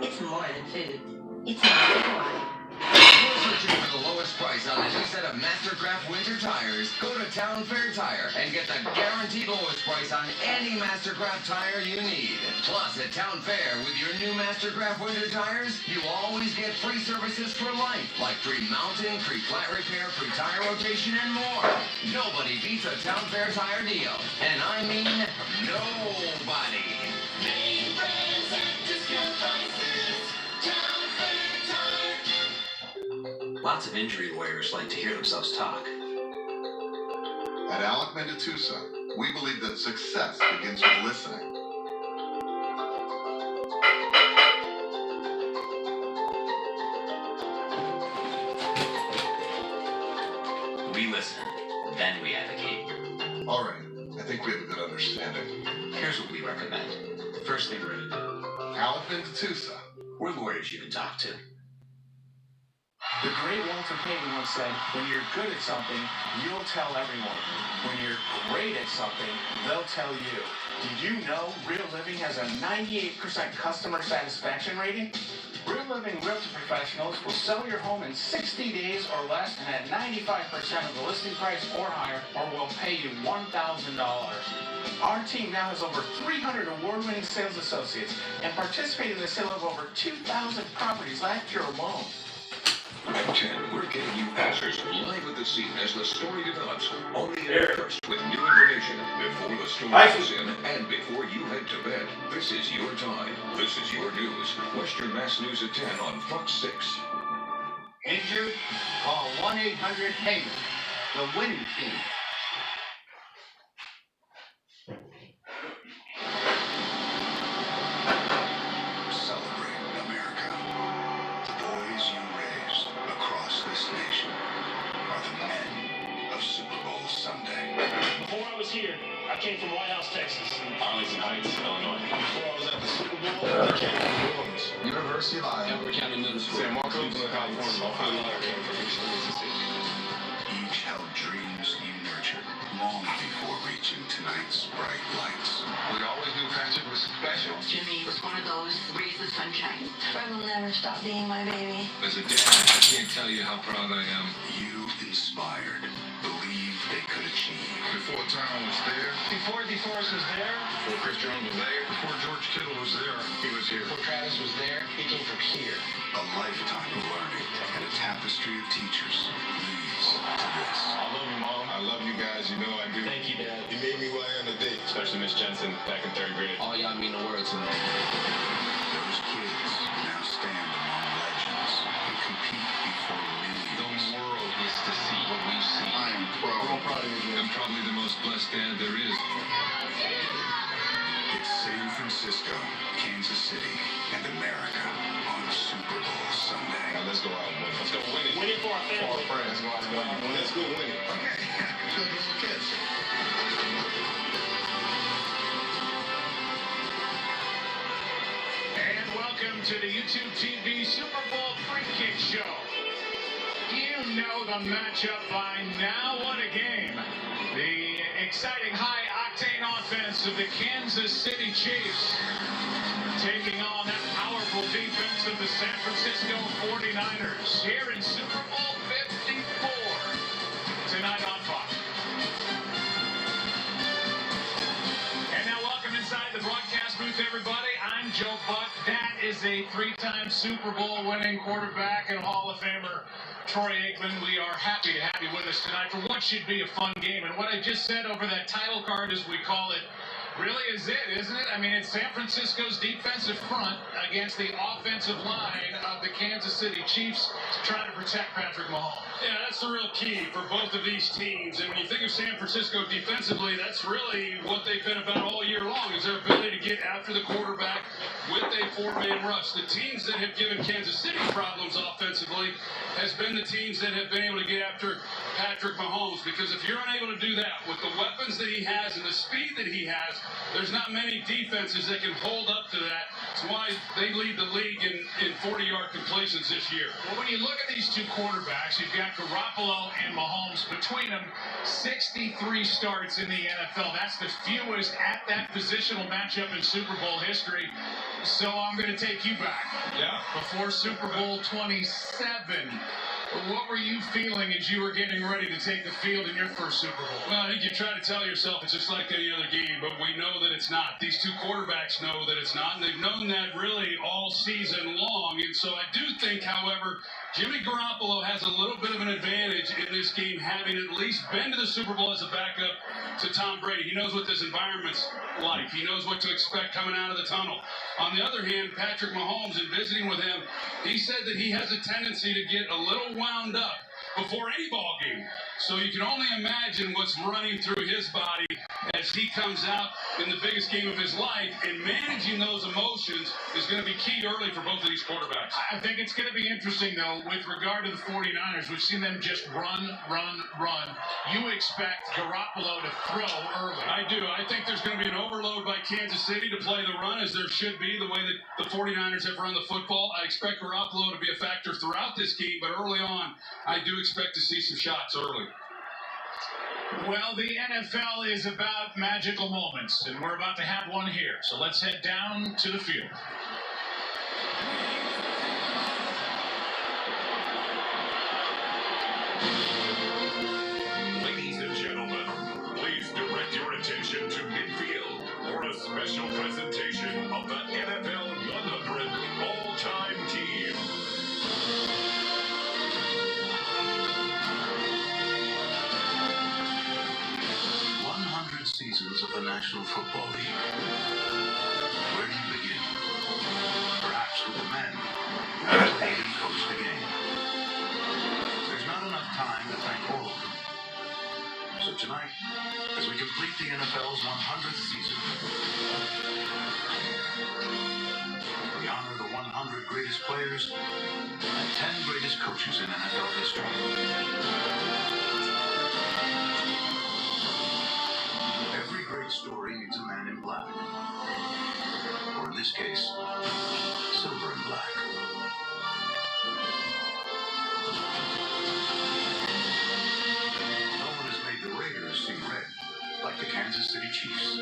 It's more than food. It's knowing why. You're searching for the lowest price on a new set of Mastercraft winter tires? Go to Town Fair Tire and get the guaranteed lowest price on any Mastercraft tire you need. Plus, at Town Fair, with your new Mastercraft winter tires, you always get free services for life, like free mounting, free flat repair, free tire rotation, and more. Nobody beats a Town Fair tire deal. And I mean nobody. Name brands at discount prices. Town Fair Tire. Lots of injury lawyers like to hear themselves talk. At Alec Mendatusa, we believe that success begins with listening. We listen, then we advocate. All right, I think we have a good understanding. Here's what we recommend. First thing we're going to do. Alec Mendatusa. We're lawyers you can talk to. The great Walter Payton once said, when you're good at something, you'll tell everyone. When you're great at something, they'll tell you. Did you know Real Living has a 98% customer satisfaction rating? Real Living Realty Professionals will sell your home in 60 days or less and at 95% of the listing price or higher, or will pay you $1,000. Our team now has over 300 award-winning sales associates and participated in the sale of over 2,000 properties last year alone. At 10, we're getting you answers live at the scene as the story develops. On the air first with new information before the story goes in and before you head to bed. This is your time. This is your news. Western Mass News at 10 on Fox 6. Injured? Call 1-800-HAYMAN, the winning team. Celebrate America. The boys you raised across this nation are the men of Suporbowl Sunday. Before I was here, I came from White House, Texas, and Arlington Heights, Illinois. Before I was at the Super Bowl, I came from New Orleans. University of Iowa. Denver County Middle School. San Marcos, California. My father came from Houston, Mississippi. Each held dreams you nurtured long before reaching tonight's bright lights. We always knew Patrick was special. Jimmy was one of those rays of sunshine. Fred will never stop being my baby. As a dad, I can't tell you how proud I am. You inspired, believed they could achieve. Before Tom was there. Before DeForest was there. Before Chris Jones was there. Before George Kittle was there, he was here. Before Travis was there, he came from here. A lifetime of learning and a tapestry of teachers leads to this. I love you, Mom. I love you guys. You know I do. Thank you, Dad. You made me who I am today. Especially Miss Jensen back in 3rd grade. All y'all mean the world to me. Those kids now stand among legends and compete before millions. The world is to see what we see. I am proud. I'm proud of you. I'm probably the most blessed dad there is. It's San Francisco, Kansas City, and America on Suporbowl Sunday. Now let's go out and win. Let's go win it. Win it for our family. For our friends. Let's go win it. Okay. Good little kids. And welcome to the YouTube TV Super Bowl Free Kick Show. You know the matchup by now. What a game. The exciting high-octane offense of the Kansas City Chiefs taking on that powerful defense of the San Francisco 49ers here in Super Bowl 54 tonight on Fox. And now welcome inside the broadcast booth, everybody. I'm Joe Buck. That is a three-time Super Bowl winning quarterback and Hall of Famer, Troy Aikman. We are happy to have you with us tonight for what should be a fun game. And what I just said over that title card, as we call it, really is it, isn't it? I mean, it's San Francisco's defensive front against the offensive line of the Kansas City Chiefs trying to protect Patrick Mahomes. Yeah, that's the real key for both of these teams. And when you think of San Francisco defensively, that's really what they've been about all year long, is their ability to get after the quarterback with a four-man rush. The teams that have given Kansas City problems offensively has been the teams that have been able to get after Patrick Mahomes, because if you're unable to do that with the weapons that he has and the speed that he has, there's not many defenses that can hold up to that. That's why they lead the league in 40-yard completions this year. Well, when you look at these two quarterbacks, you've got Garoppolo and Mahomes. Between them, 63 starts in the NFL. That's the fewest at that positional matchup in Super Bowl history. So I'm going to take you back. Yeah. Before Super Bowl 27. What were you feeling as you were getting ready to take the field in your first Super Bowl? Well, I think you try to tell yourself it's just like any other game, but we know that it's not. These two quarterbacks know that it's not, and they've known that really all season long. And so I do think, however, Jimmy Garoppolo has a little bit of an advantage in this game, having at least been to the Super Bowl as a backup to Tom Brady. He knows what this environment's like. He knows what to expect coming out of the tunnel. On the other hand, Patrick Mahomes, in visiting with him, he said that he has a tendency to get a little wound up before any ball game. So you can only imagine what's running through his body as he comes out in the biggest game of his life, and managing those emotions is going to be key early for both of these quarterbacks. I think it's going to be interesting, though, with regard to the 49ers. We've seen them just run. You expect Garoppolo to throw early. I do. I think there's going to be an overload by Kansas City to play the run, as there should be, the way that the 49ers have run the football. I expect Garoppolo to be a factor throughout this game, but early on, I do expect to see some shots early. Well, the NFL is about magical moments, and we're about to have one here. So let's head down to the field. Ladies and gentlemen, please direct your attention to midfield for a special presentation of the NFL 100 all-time team. Seasons of the National Football League. Where do you begin? Perhaps with the men who played and coached the game. There's not enough time to thank all of them. So tonight, as we complete the NFL's 100th season, we honor the 100 greatest players and 10 greatest coaches in NFL history. Story needs a man in black, or in this case, silver and black. No one has made the Raiders see red like the Kansas City Chiefs.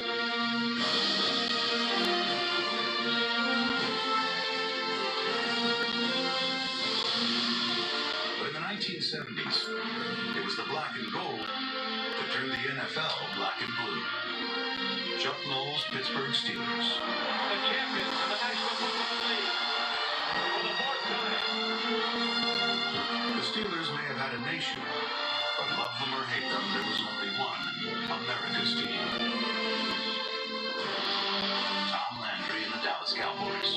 But in the 1970s, it was the black and gold that turned the NFL black and blue. Chuck Noll's Pittsburgh Steelers. The champions of the National Football League for the fourth time. The Steelers may have had a nation, but love them or hate them, there was only one America's team. Tom Landry and the Dallas Cowboys.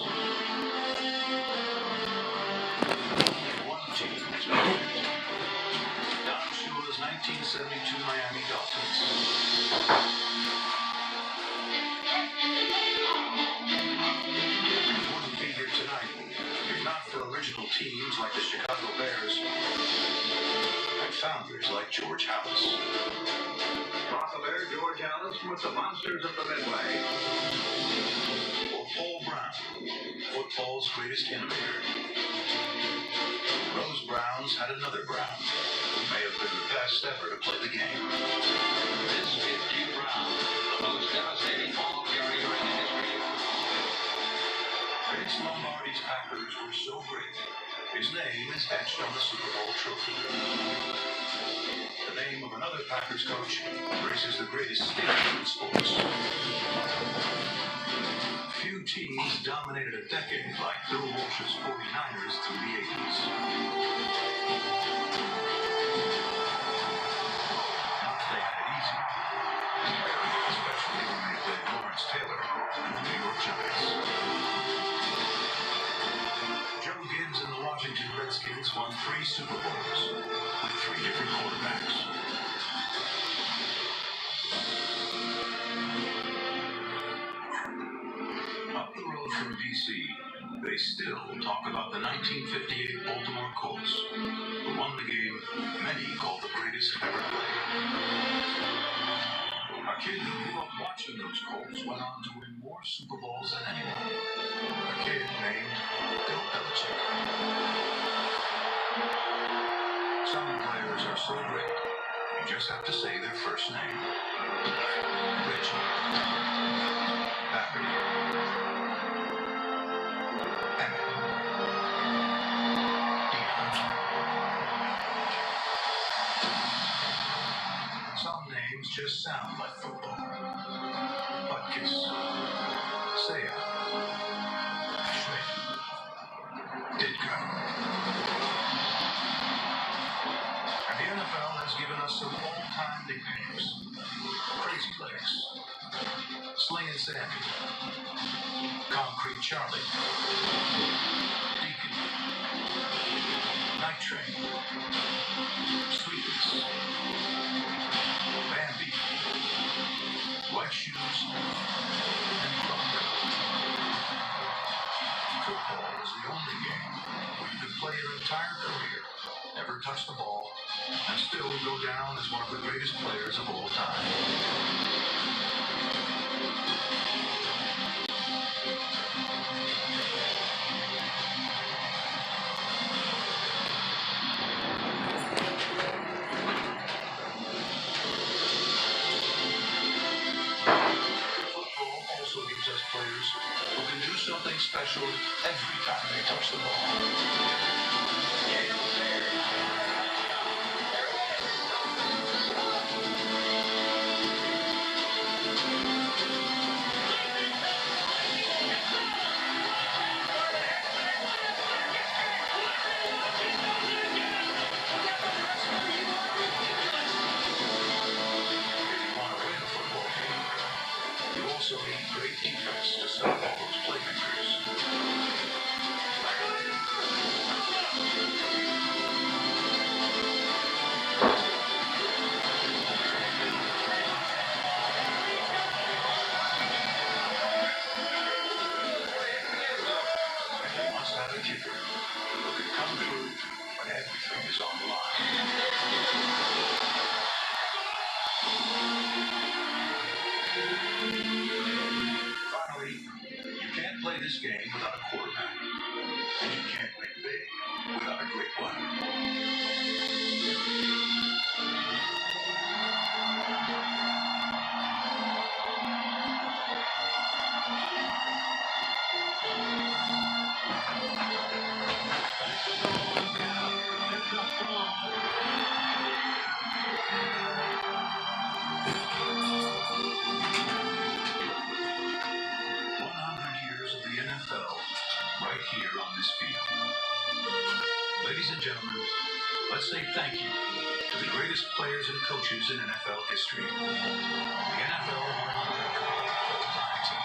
One team was perfect. Don Shula's 1972 Miami Dolphins. Original teams like the Chicago Bears and founders like George Halas. Bear George Halas with the Monsters of the Midway. Or Paul Brown, football's greatest innovator. Those Browns had another Brown who may have been the best ever to play the game. This 50 Packers were so great, his name is etched on the Super Bowl trophy. The name of another Packers coach graces the greatest stage in sports. Few teams dominated a decade like Bill Walsh's 49ers through the 80s. Not that they had it easy, especially when they played Lawrence Taylor and the New York Giants. Joe Gibbs and the Washington Redskins won 3 Super Bowls with 3 different quarterbacks. Up the road from D.C., they still talk about the 1958 Baltimore Colts, who won the game many call the greatest ever played. A kid who grew up watching those Colts went on to win more Super Bowls than anyone. A kid named Bill Belichick. Some players are so great, you just have to say their first name. Rich, Barry, Emmett, Dion. Some names just sound like football. Butkus, Saya, Schmidt, Ditko. And the NFL has given us some all-time nicknames. Crazy Legs, Slingin' Sandy, Concrete Charlie, Deacon, Night Train, Sweetness, Bambi, White Shoes, and Crunk. Football is the only game where you can play your entire career, never touch the ball, and still go down as one of the greatest players of all time. Football also gives us players who can do something special every time they touch the ball. You also need great defense to stop all those playmakers. And you must have a kicker who can come through when everything is on the line. Finally, you can't play this game without a quarterback. And you can't win big without a great one. Right here on this field. Ladies and gentlemen, let's say thank you to the greatest players and coaches in NFL history. The NFL 100 all-time team.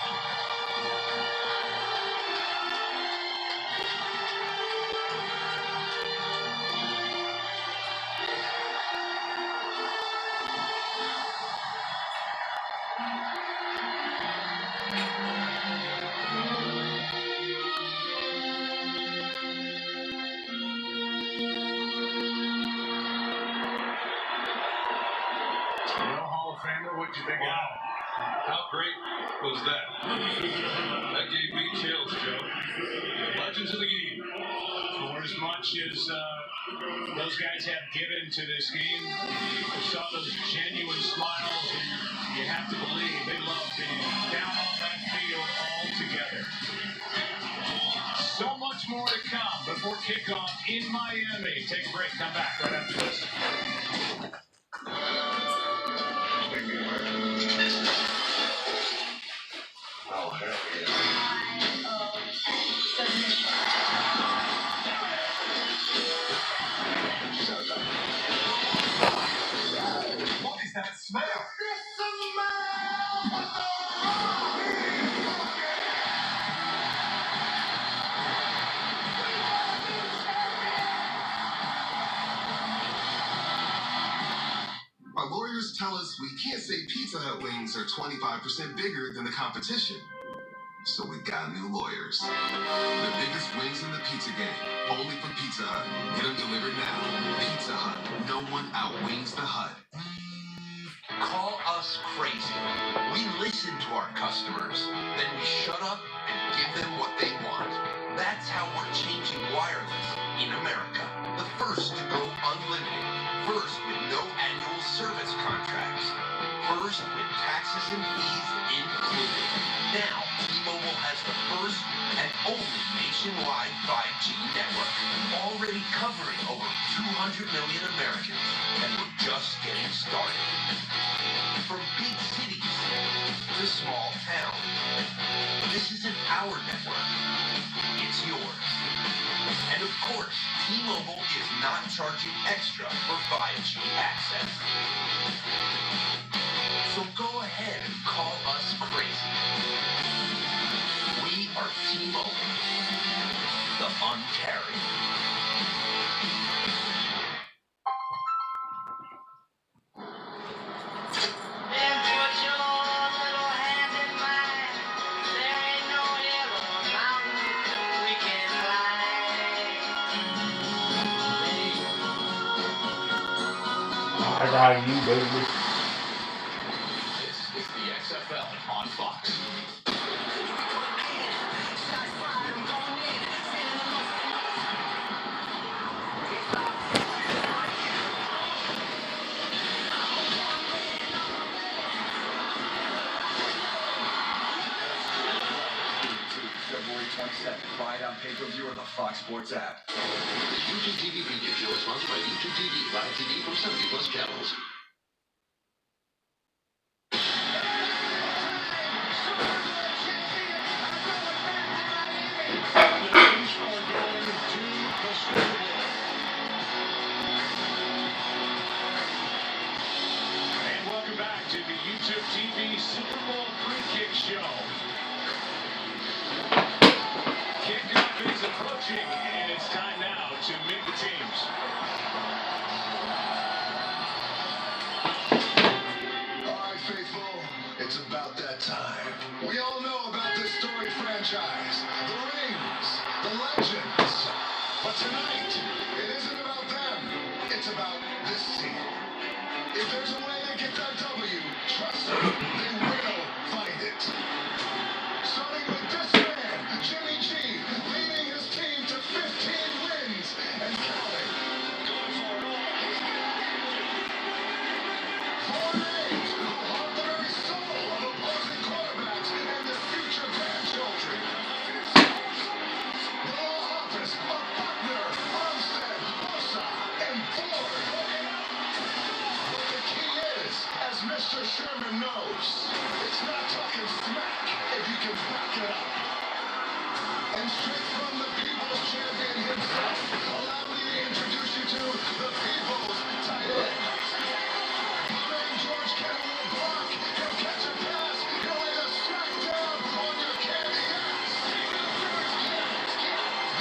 Well, Hall of Famer, what'd you think? Wow. How great was that? That gave me chills, Joe. The legends of the game. For as much as those guys have given to this game, you saw those genuine smiles, and you have to believe they love being down on that field all together. So much more to come before kickoff in Miami. Take a break. Come back right after this. Oh, hell yeah. What is that smell? Our lawyers tell us we can't say Pizza Hut wings are 25% bigger than the competition. So we got new lawyers. The biggest wings in the pizza game, only from Pizza Hut. Get them delivered now. Pizza Hut. No one outwings the Hut. Call us crazy. We listen to our customers. Then we shut up and give them what they want. That's how we're changing wireless in America. The first to go unlimited. First with no annual service contracts. First with taxes and fees included. Now, T-Mobile has the first and only nationwide 5G network. Already covering over 200 million Americans. And we're just getting started. From big cities to small towns. This isn't our network. It's yours. And of course, T-Mobile is not charging extra for 5G access. So go ahead and call us crazy. We are T-Mobile, the uncarried. I got you, baby. This is the XFL on Fox. February 22nd. Buy it on pay-per-view or the Fox Sports app. The YouTube TV preview show is sponsored by YouTube TV, live TV from 70+ channels. And welcome back to the YouTube TV Super Bowl pre-kick show. Kickoff is approaching, and it's time now to meet the teams. All right, faithful, it's about that time. We all know about this storied franchise, the rings, the legends. But tonight, it isn't about them. It's about this team. If there's a way to get that W, trust me, they will find it. Starting with this man, Jimmy G, leading his team to 15 wins and counting. Four names who haunt the very soul of opposing quarterbacks and their future grandchildren. The law office of Buckner, Armstead, Bosa, and Ford. But the key is, as Mr. Sherman knows, it's not talking smack if you can back it up. And straight from the People's Champion himself, allow me to introduce you to the People's tight end. Behind George Kittle will block, he'll catch a pass, he'll lay a smackdown on your candy ass.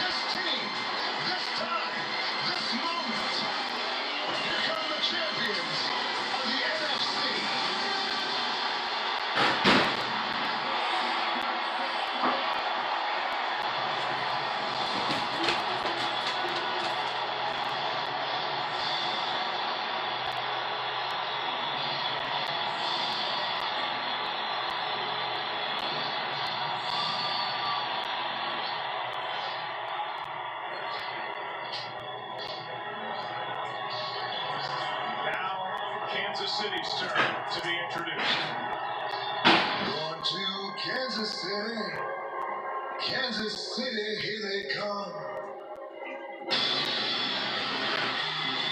This team, this time, this moment, here come the champions of the NFC. Now, Kansas City's turn to be introduced. Going to Kansas City. Kansas City, here they come.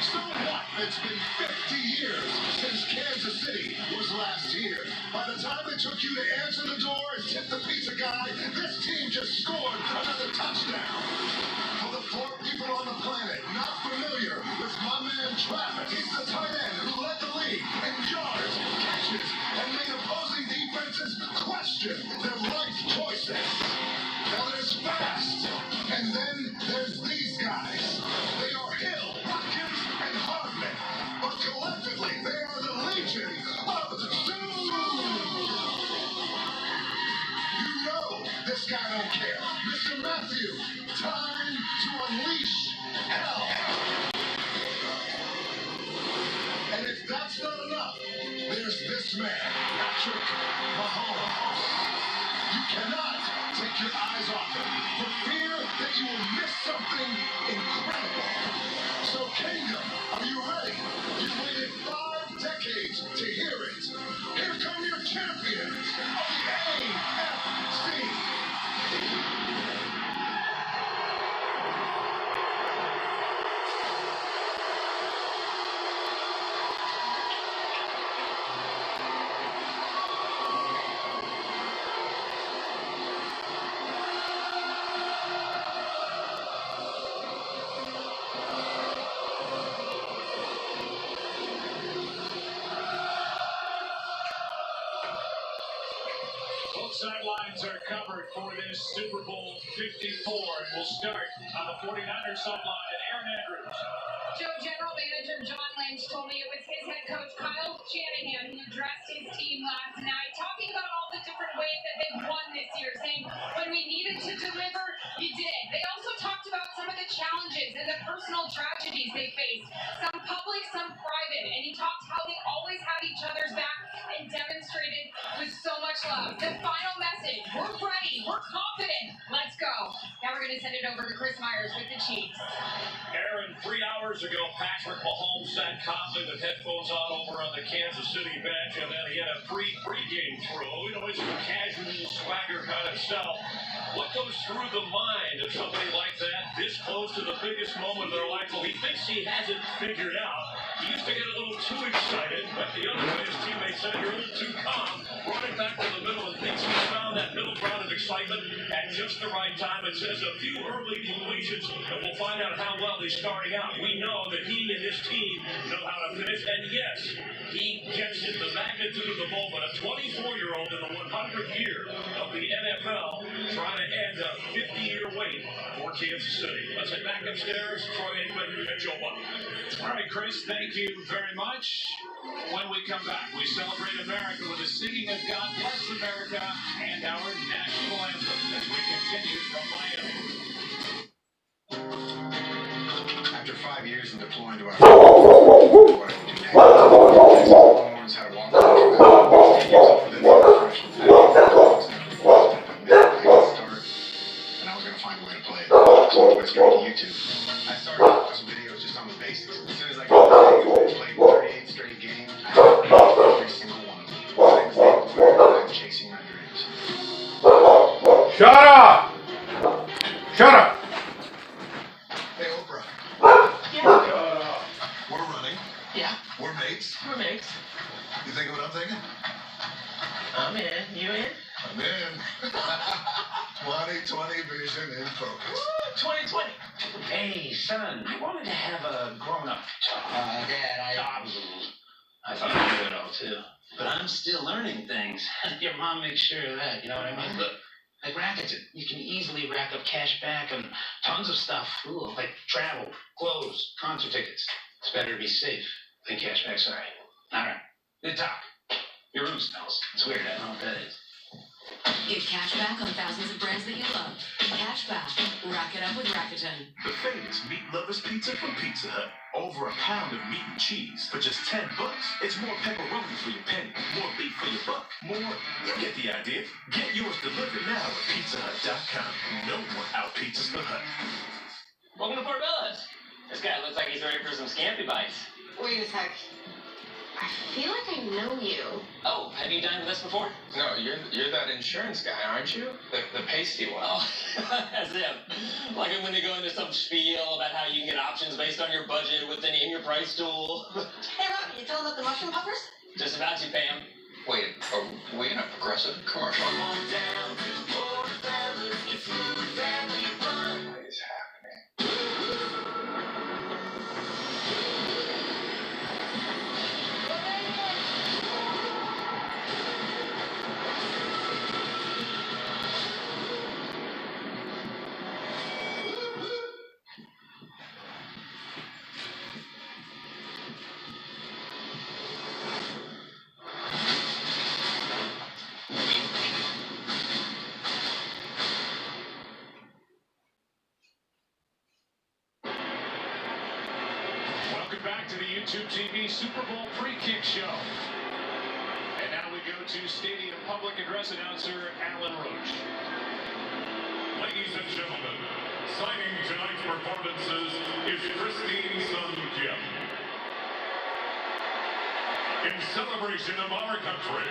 So what? It's been 50 years since Kansas City was last here. By the time it took you to answer the door and tip the pizza guy, this team just scored another touchdown. For the 4 people on the planet not familiar with my man Travis, he's the tight end who led the league in yards, catches, and made opposing defenses question their life choices. Now there's Fast, and then there's these guys. They are Hill, Watkins, and Hardman, but collectively they are the Legion of Zoom. You know this guy don't care. Mr. Matthew, time to unleash hell. And if that's not enough, there's this man, Patrick Mahomes. You cannot take your eyes off him for fear that you will miss something incredible. So Kingdom, are you ready? You've waited 5 decades to hear it. Here come your champions of the AFC. Both sidelines are covered for this Super Bowl 54. And we'll start on the 49ers sideline and Aaron Andrews. Joe, General Manager John Lynch told me it was his head coach Kyle Shanahan who addressed his team last night, talking about all the different ways that they've won this year, saying when we needed to deliver, you did. They also talked about some of the challenges and the personal tragedies they faced, some public, some private, and he talked how they always had each other's back and demonstrated with so much love. The final message, we're ready, we're confident, let's go. Now we're going to send it over to Chris Myers with the Chiefs. Aaron, 3 hours ago, Patrick Mahomes sat calmly with headphones on over on the Kansas City bench, and then he had a pre-game throw. You know, he's a casual swagger kind of self. What goes through the mind of somebody like that, this close to the biggest moment of their life? Well, he thinks he has it figured out. He used to get a little too excited, but the other way his teammates said, you're a little too calm. Brought it back to the middle and thinks he's found that middle ground of excitement at just the right time. It says a few early completions, and we'll find out how well he's starting out. We know that he and his team know how to finish, and yes, he gets it. The magnitude of the moment, a 24-year-old in the 100th year of the NFL trying to end a 50-year wait for Kansas City. Let's head back upstairs. Troy Aikman and Joe Buck. All right, Chris, thank you very much. When we come back, we celebrate America with the singing of God Bless America and our national anthem as we continue from Miami. After 5 years of deploying to Iraq, what I would do next. Longhorns had a walk for them professional start, and I was going to find a way to play it. So I went straight to YouTube. I started watching videos just on the basics. As soon as I got the played 38 straight games, I had every single one of them. Next day, I'm chasing my dreams. Shut up! Shut up! Hey, Oprah. Yeah. We're running. Yeah. We're mates. We're mates. You think of what I'm thinking? I'm in. You in? I'm in. 2020 vision in focus. 2020. Hey, son, I wanted to have a grown-up talk. Dad, I thought you knew it all, too. But I'm still learning things. Your mom makes sure of that, you know what I mean? Look, like Rakuten, you can easily rack up cash back on tons of stuff. Ooh, like travel, clothes, concert tickets. It's better to be safe than cash back, sorry. All right, good talk. Your room smells. It's weird, I don't know what that is. Get cash back on thousands of brands that you love. Cash back. Rack it up with Rakuten. The famous Meat Lovers Pizza from Pizza Hut. Over a pound of meat and cheese for just $10. It's more pepperoni for your penny, more beef for your buck, more. You get the idea. Get yours delivered now at PizzaHut.com. No one out-pizzas the Hut. Welcome to Portobello's. This guy looks like he's ready for some scampi bites. Wait a sec. I feel like I know you. Oh, have you dined with us before? No, you're that insurance guy, aren't you? The pasty one. Oh, as if. Like I'm going to go into some spiel about how you can get options based on your budget with the name your price tool. Hey, Rob, you telling about the mushroom puffers? Just about to, Pam. Wait, are we in a progressive commercial? What is happening? Welcome back to the YouTube TV Super Bowl pre-kick show. And now we go to Stadium Public Address announcer Alan Roach. Ladies and gentlemen, signing tonight's performances is Christine Sun Kim. In celebration of our country,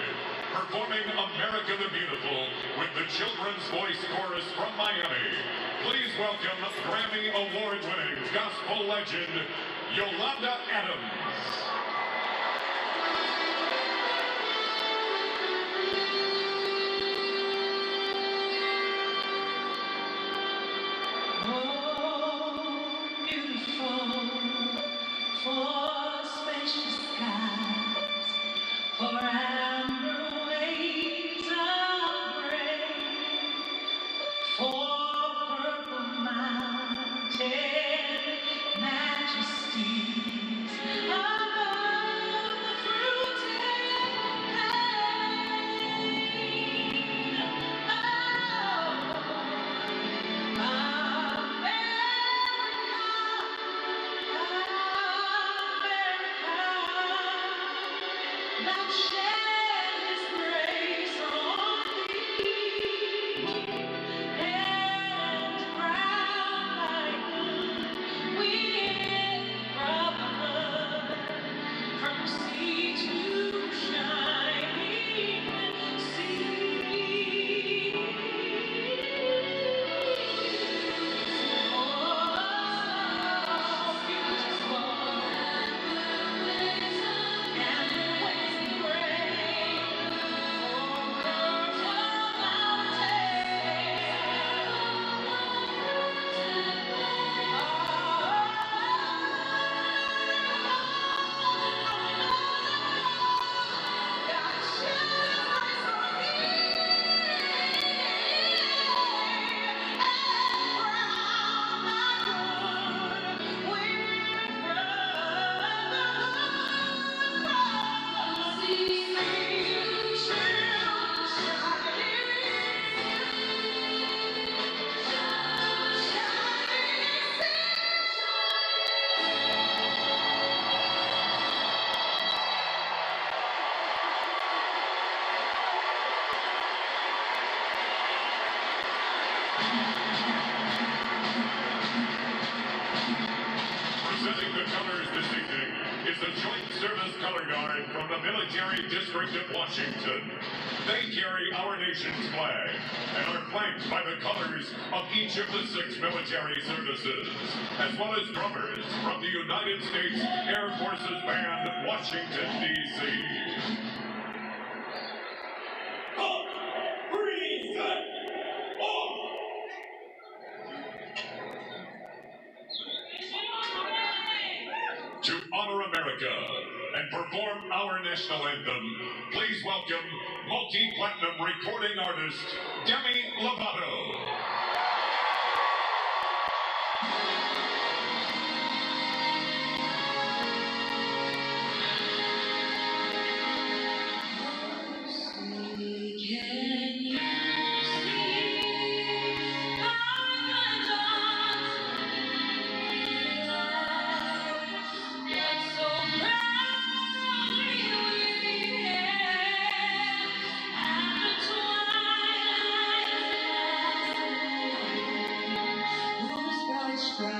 performing America the Beautiful with the Children's Voice Chorus from Miami, please welcome Grammy Award-winning gospel legend, Yolanda Adams. Presenting the colors this evening is the Joint Service Color Guard from the Military District of Washington. They carry our nation's flag and are flanked by the colors of each of the 6 military services, as well as drummers from the United States Air Forces Band, Washington, D.C. To honor America and perform our national anthem, please welcome multi-platinum recording artist Demi Lovato. Stripes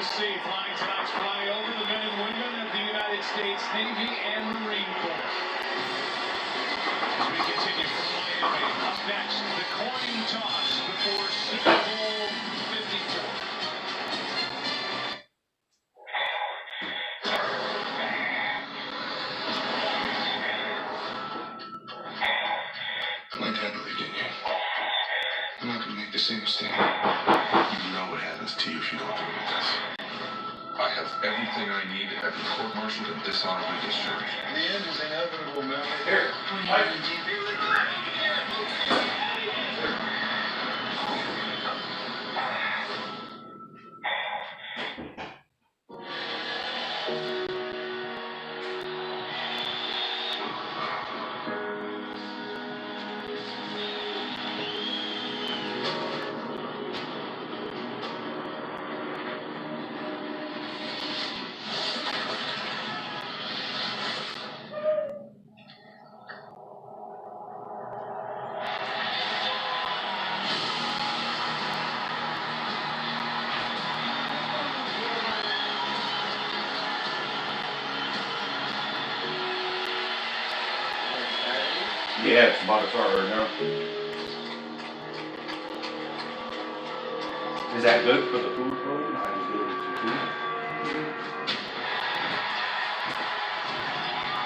Sea, flying tonight's flyover, the men and women of the United States Navy and Marine Corps. As we continue from Miami, up next, the coin toss before Super Bowl 54. My dad believed in you. I'm not going to make the same mistake. You know what happens to you if you don't do it with us. I have everything I need at the court-martial to dishonorably discharge. The end is inevitable, man. Here. Yeah, it's about to start right now. Is that good for the food program? I just do it with food.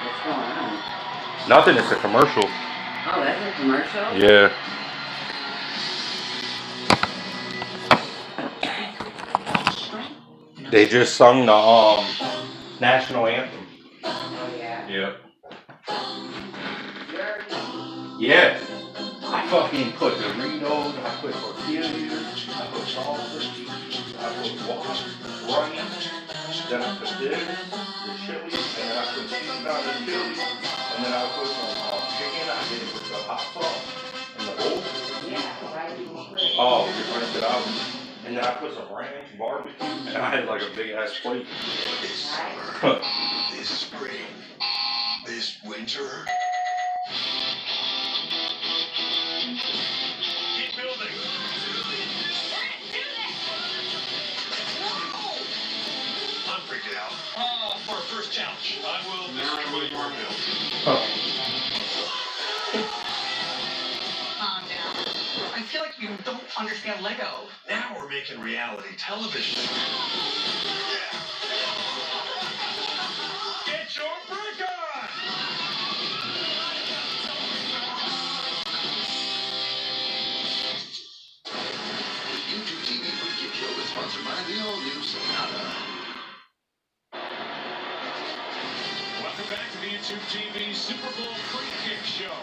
What's going on? Nothing, it's a commercial. Oh, that's a commercial? Yeah. They just sung the national anthem. Oh, yeah? Yep. Yeah. I fucking put Doritos, I put tortillas, I put salsa, I put water, rice, then I put this, the chili, and then I put cheese on the chili, and then I put some chicken, I did it with the hot sauce, and the bowl. Yeah, oh, you rinsed it out. And then I put some ranch, barbecue, and I had like a big ass plate. This summer, this spring, this winter. Keep building. I'm freaking out. For our first challenge, I will destroy your build. Calm down. I feel like you don't understand Lego. Now we're making reality television. Get your brick on! The YouTube TV Freak Show is sponsored by the all-new Sonata. Welcome back to the YouTube TV Super Bowl Free Kick Show.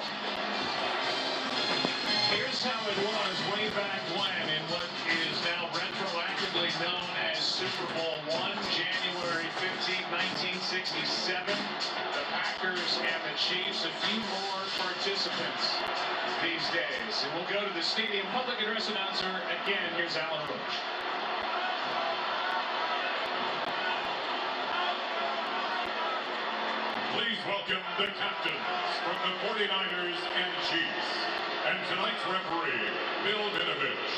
Here's how it was way back when in what is now retroactively known as Super Bowl I, January 15, 1967. The Packers and the Chiefs, a few more participants these days. And we'll go to the stadium public address announcer again. Here's Alan Roach. Please welcome the captains from the 49ers and Chiefs, and tonight's referee, Bill Vinovich.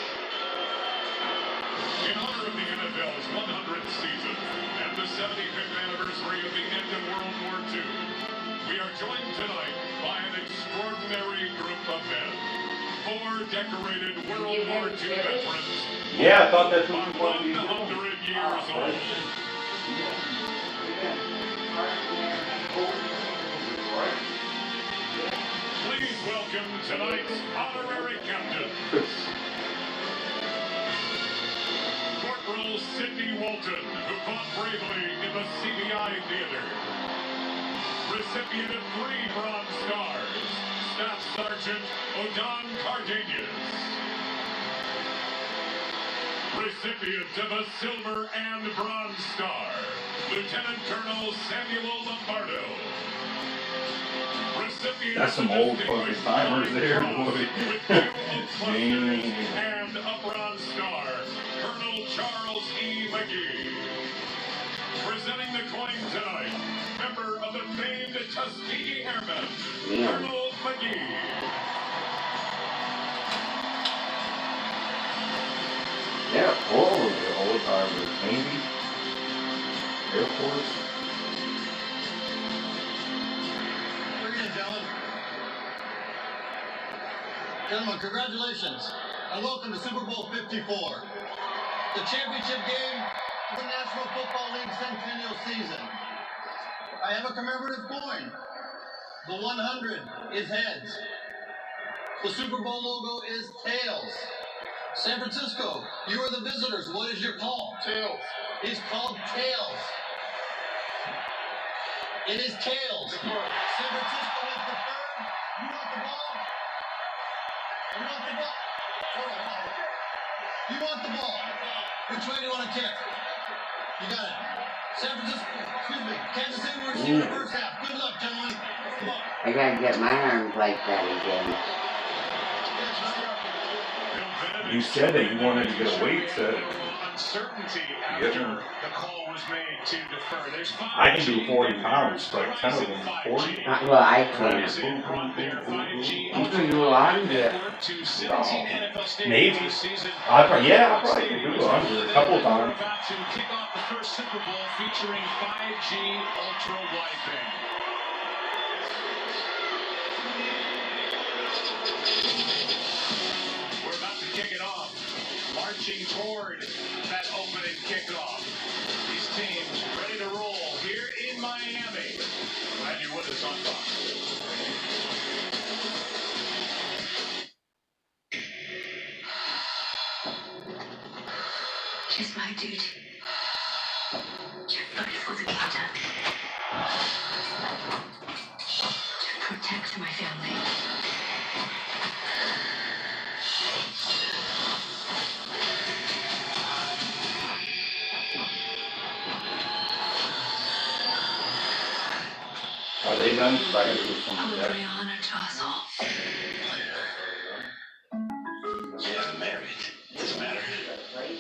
In honor of the NFL's 100th season and the 75th anniversary of the end of World War II, we are joined tonight by an extraordinary group of men. 4 decorated World War II veterans. Yeah, I thought that's what you wanted to do. 100 years old. Please welcome tonight's honorary captain. Corporal Sidney Walton, who fought bravely in the CBI theater. Recipient of 3 Bronze Stars, Staff Sergeant Odon Cardenas. Recipient of a Silver and Bronze Star, Lieutenant Colonel Samuel Lombardo. That's some old fucking timers there, boy. Man. And Upron star, Colonel Charles E. McGee. Presenting the coin tonight, member of the famed Tuskegee Airmen, Colonel McGee. Yeah, all of the old timers, Navy, Air Force. Gentlemen, congratulations, and welcome to Super Bowl 54, the championship game of the National Football League Centennial season. I have a commemorative coin. The 100 is heads. The Super Bowl logo is tails. San Francisco, you are the visitors. What is your call? Tails. It's called tails. It is tails. San Francisco is the third. You want the ball? You want the ball? You want the ball? Which way do you want to kick? You got it. San Francisco, excuse me, Kansas City will receive the first half. Good luck, gentlemen. I gotta get my arms like that again. You said that you wanted to get a weight set. Uncertainty after the call was made to defer. There's I can do 40 pounds, like 10 of them 40. Well, I can't. You can do 100. Maybe. I probably could do 100 a couple times. About to kick off the first Super Bowl featuring 5G ultra wideband. We're about to kick it off, marching toward that opening kickoff. These teams ready to roll here in Miami. Glad you're with us on Fox. It is my duty to fight for the kingdom, to protect my family. Are they done? I gotta do some A of that. great honor to us all. Yeah, I'm married. Doesn't matter.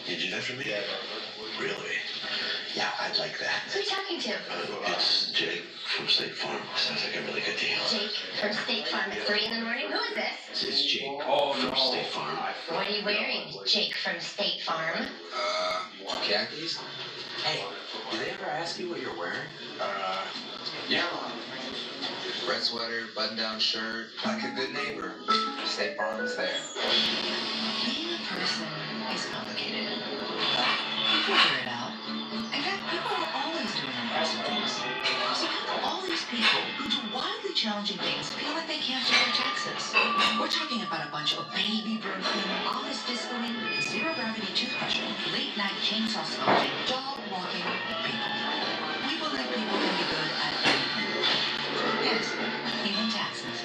You do that for me? Really? Yeah, I'd like that. Who are you talking to? It's Jake from State Farm. Sounds like a really good deal. Jake from State Farm at 3 in the morning? Who is this? It's Jake from State Farm. What are you wearing, Jake from State Farm? Khakis? Hey, did they ever ask you what you're wearing? Yeah. Red sweater, button-down shirt, like a good neighbor. State Farm's there. Being a person is complicated. You figure it out. In fact, people are always doing impressive things. So how do all these people who do wildly challenging things feel like they can't do their taxes? We're talking about a bunch of baby birthing, office fiscaling, zero-gravity toothbrushing, late-night chainsaw smoking, dog-walking people. We believe people can be good at anything. Yes, even taxes.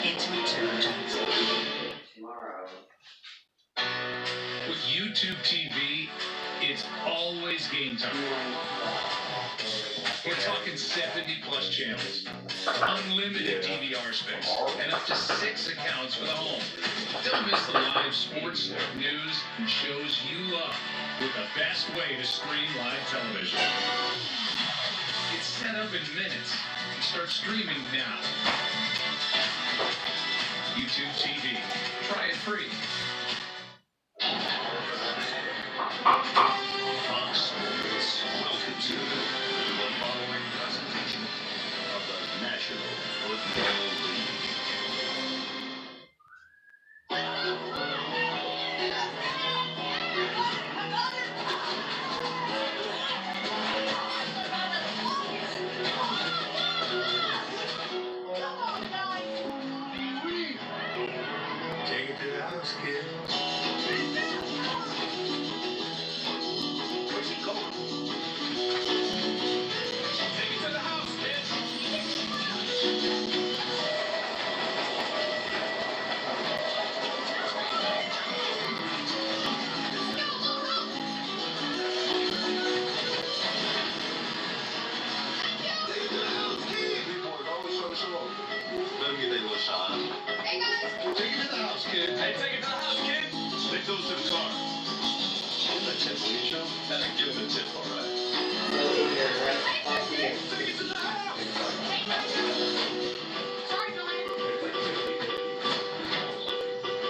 Into TurboTax. With YouTube TV, it's always game time. We're talking 70+ channels, unlimited DVR space, and up to 6 accounts for the home. Don't miss the live sports, news, and shows you love with the best way to stream live television. It's set up in minutes. Start streaming now. YouTube TV. Try it free. Fox Sports. Welcome to the following presentation of the National Football League. Take it to the house, kid. boogie they will, Sean. Hey, guys. Take it to the house, kid. Hey, take it to the house, kid. Take those to the car. Give him a tip, will you, Joe? Give him a tip, all right. Take it to the house. Sorry, Billy.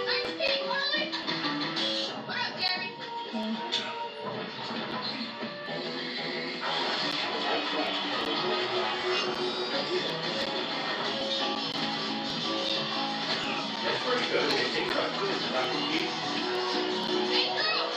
Nice meeting, Harley. What up, Gary? That's pretty good. They think I'm good. Like we eat. Hey, girl.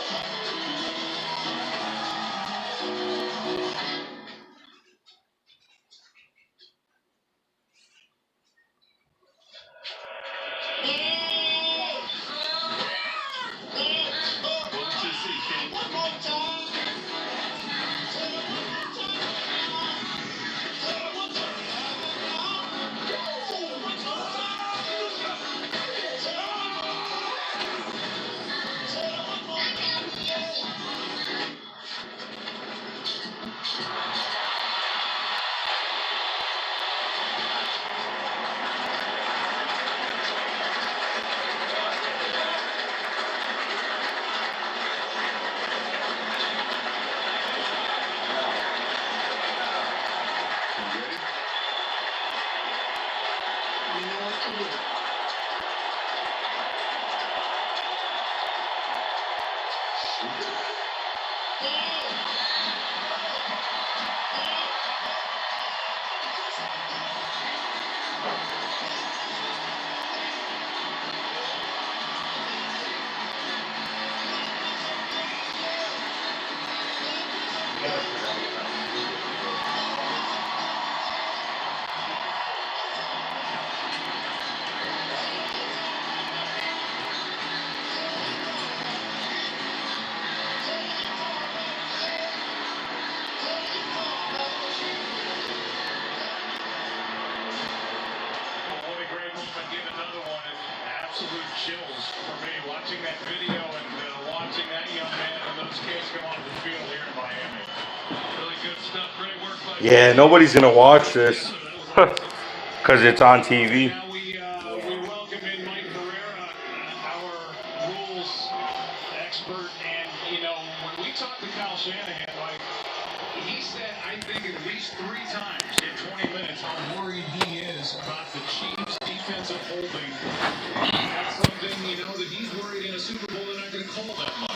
Absolute chills for me watching that video and watching that young man and those kids come off the field here in Miami. Really good stuff. Great work by Yeah, nobody's gonna watch this because it's on TV. Now we welcome in Mike Pereira, our rules expert, and you know when we talked to Kyle Shanahan, like he said, I think at least 3 times in 20 minutes how worried he is about the Chiefs' defensive holding. That's something, you know, that he's worried in a Super Bowl they're not going to call that much.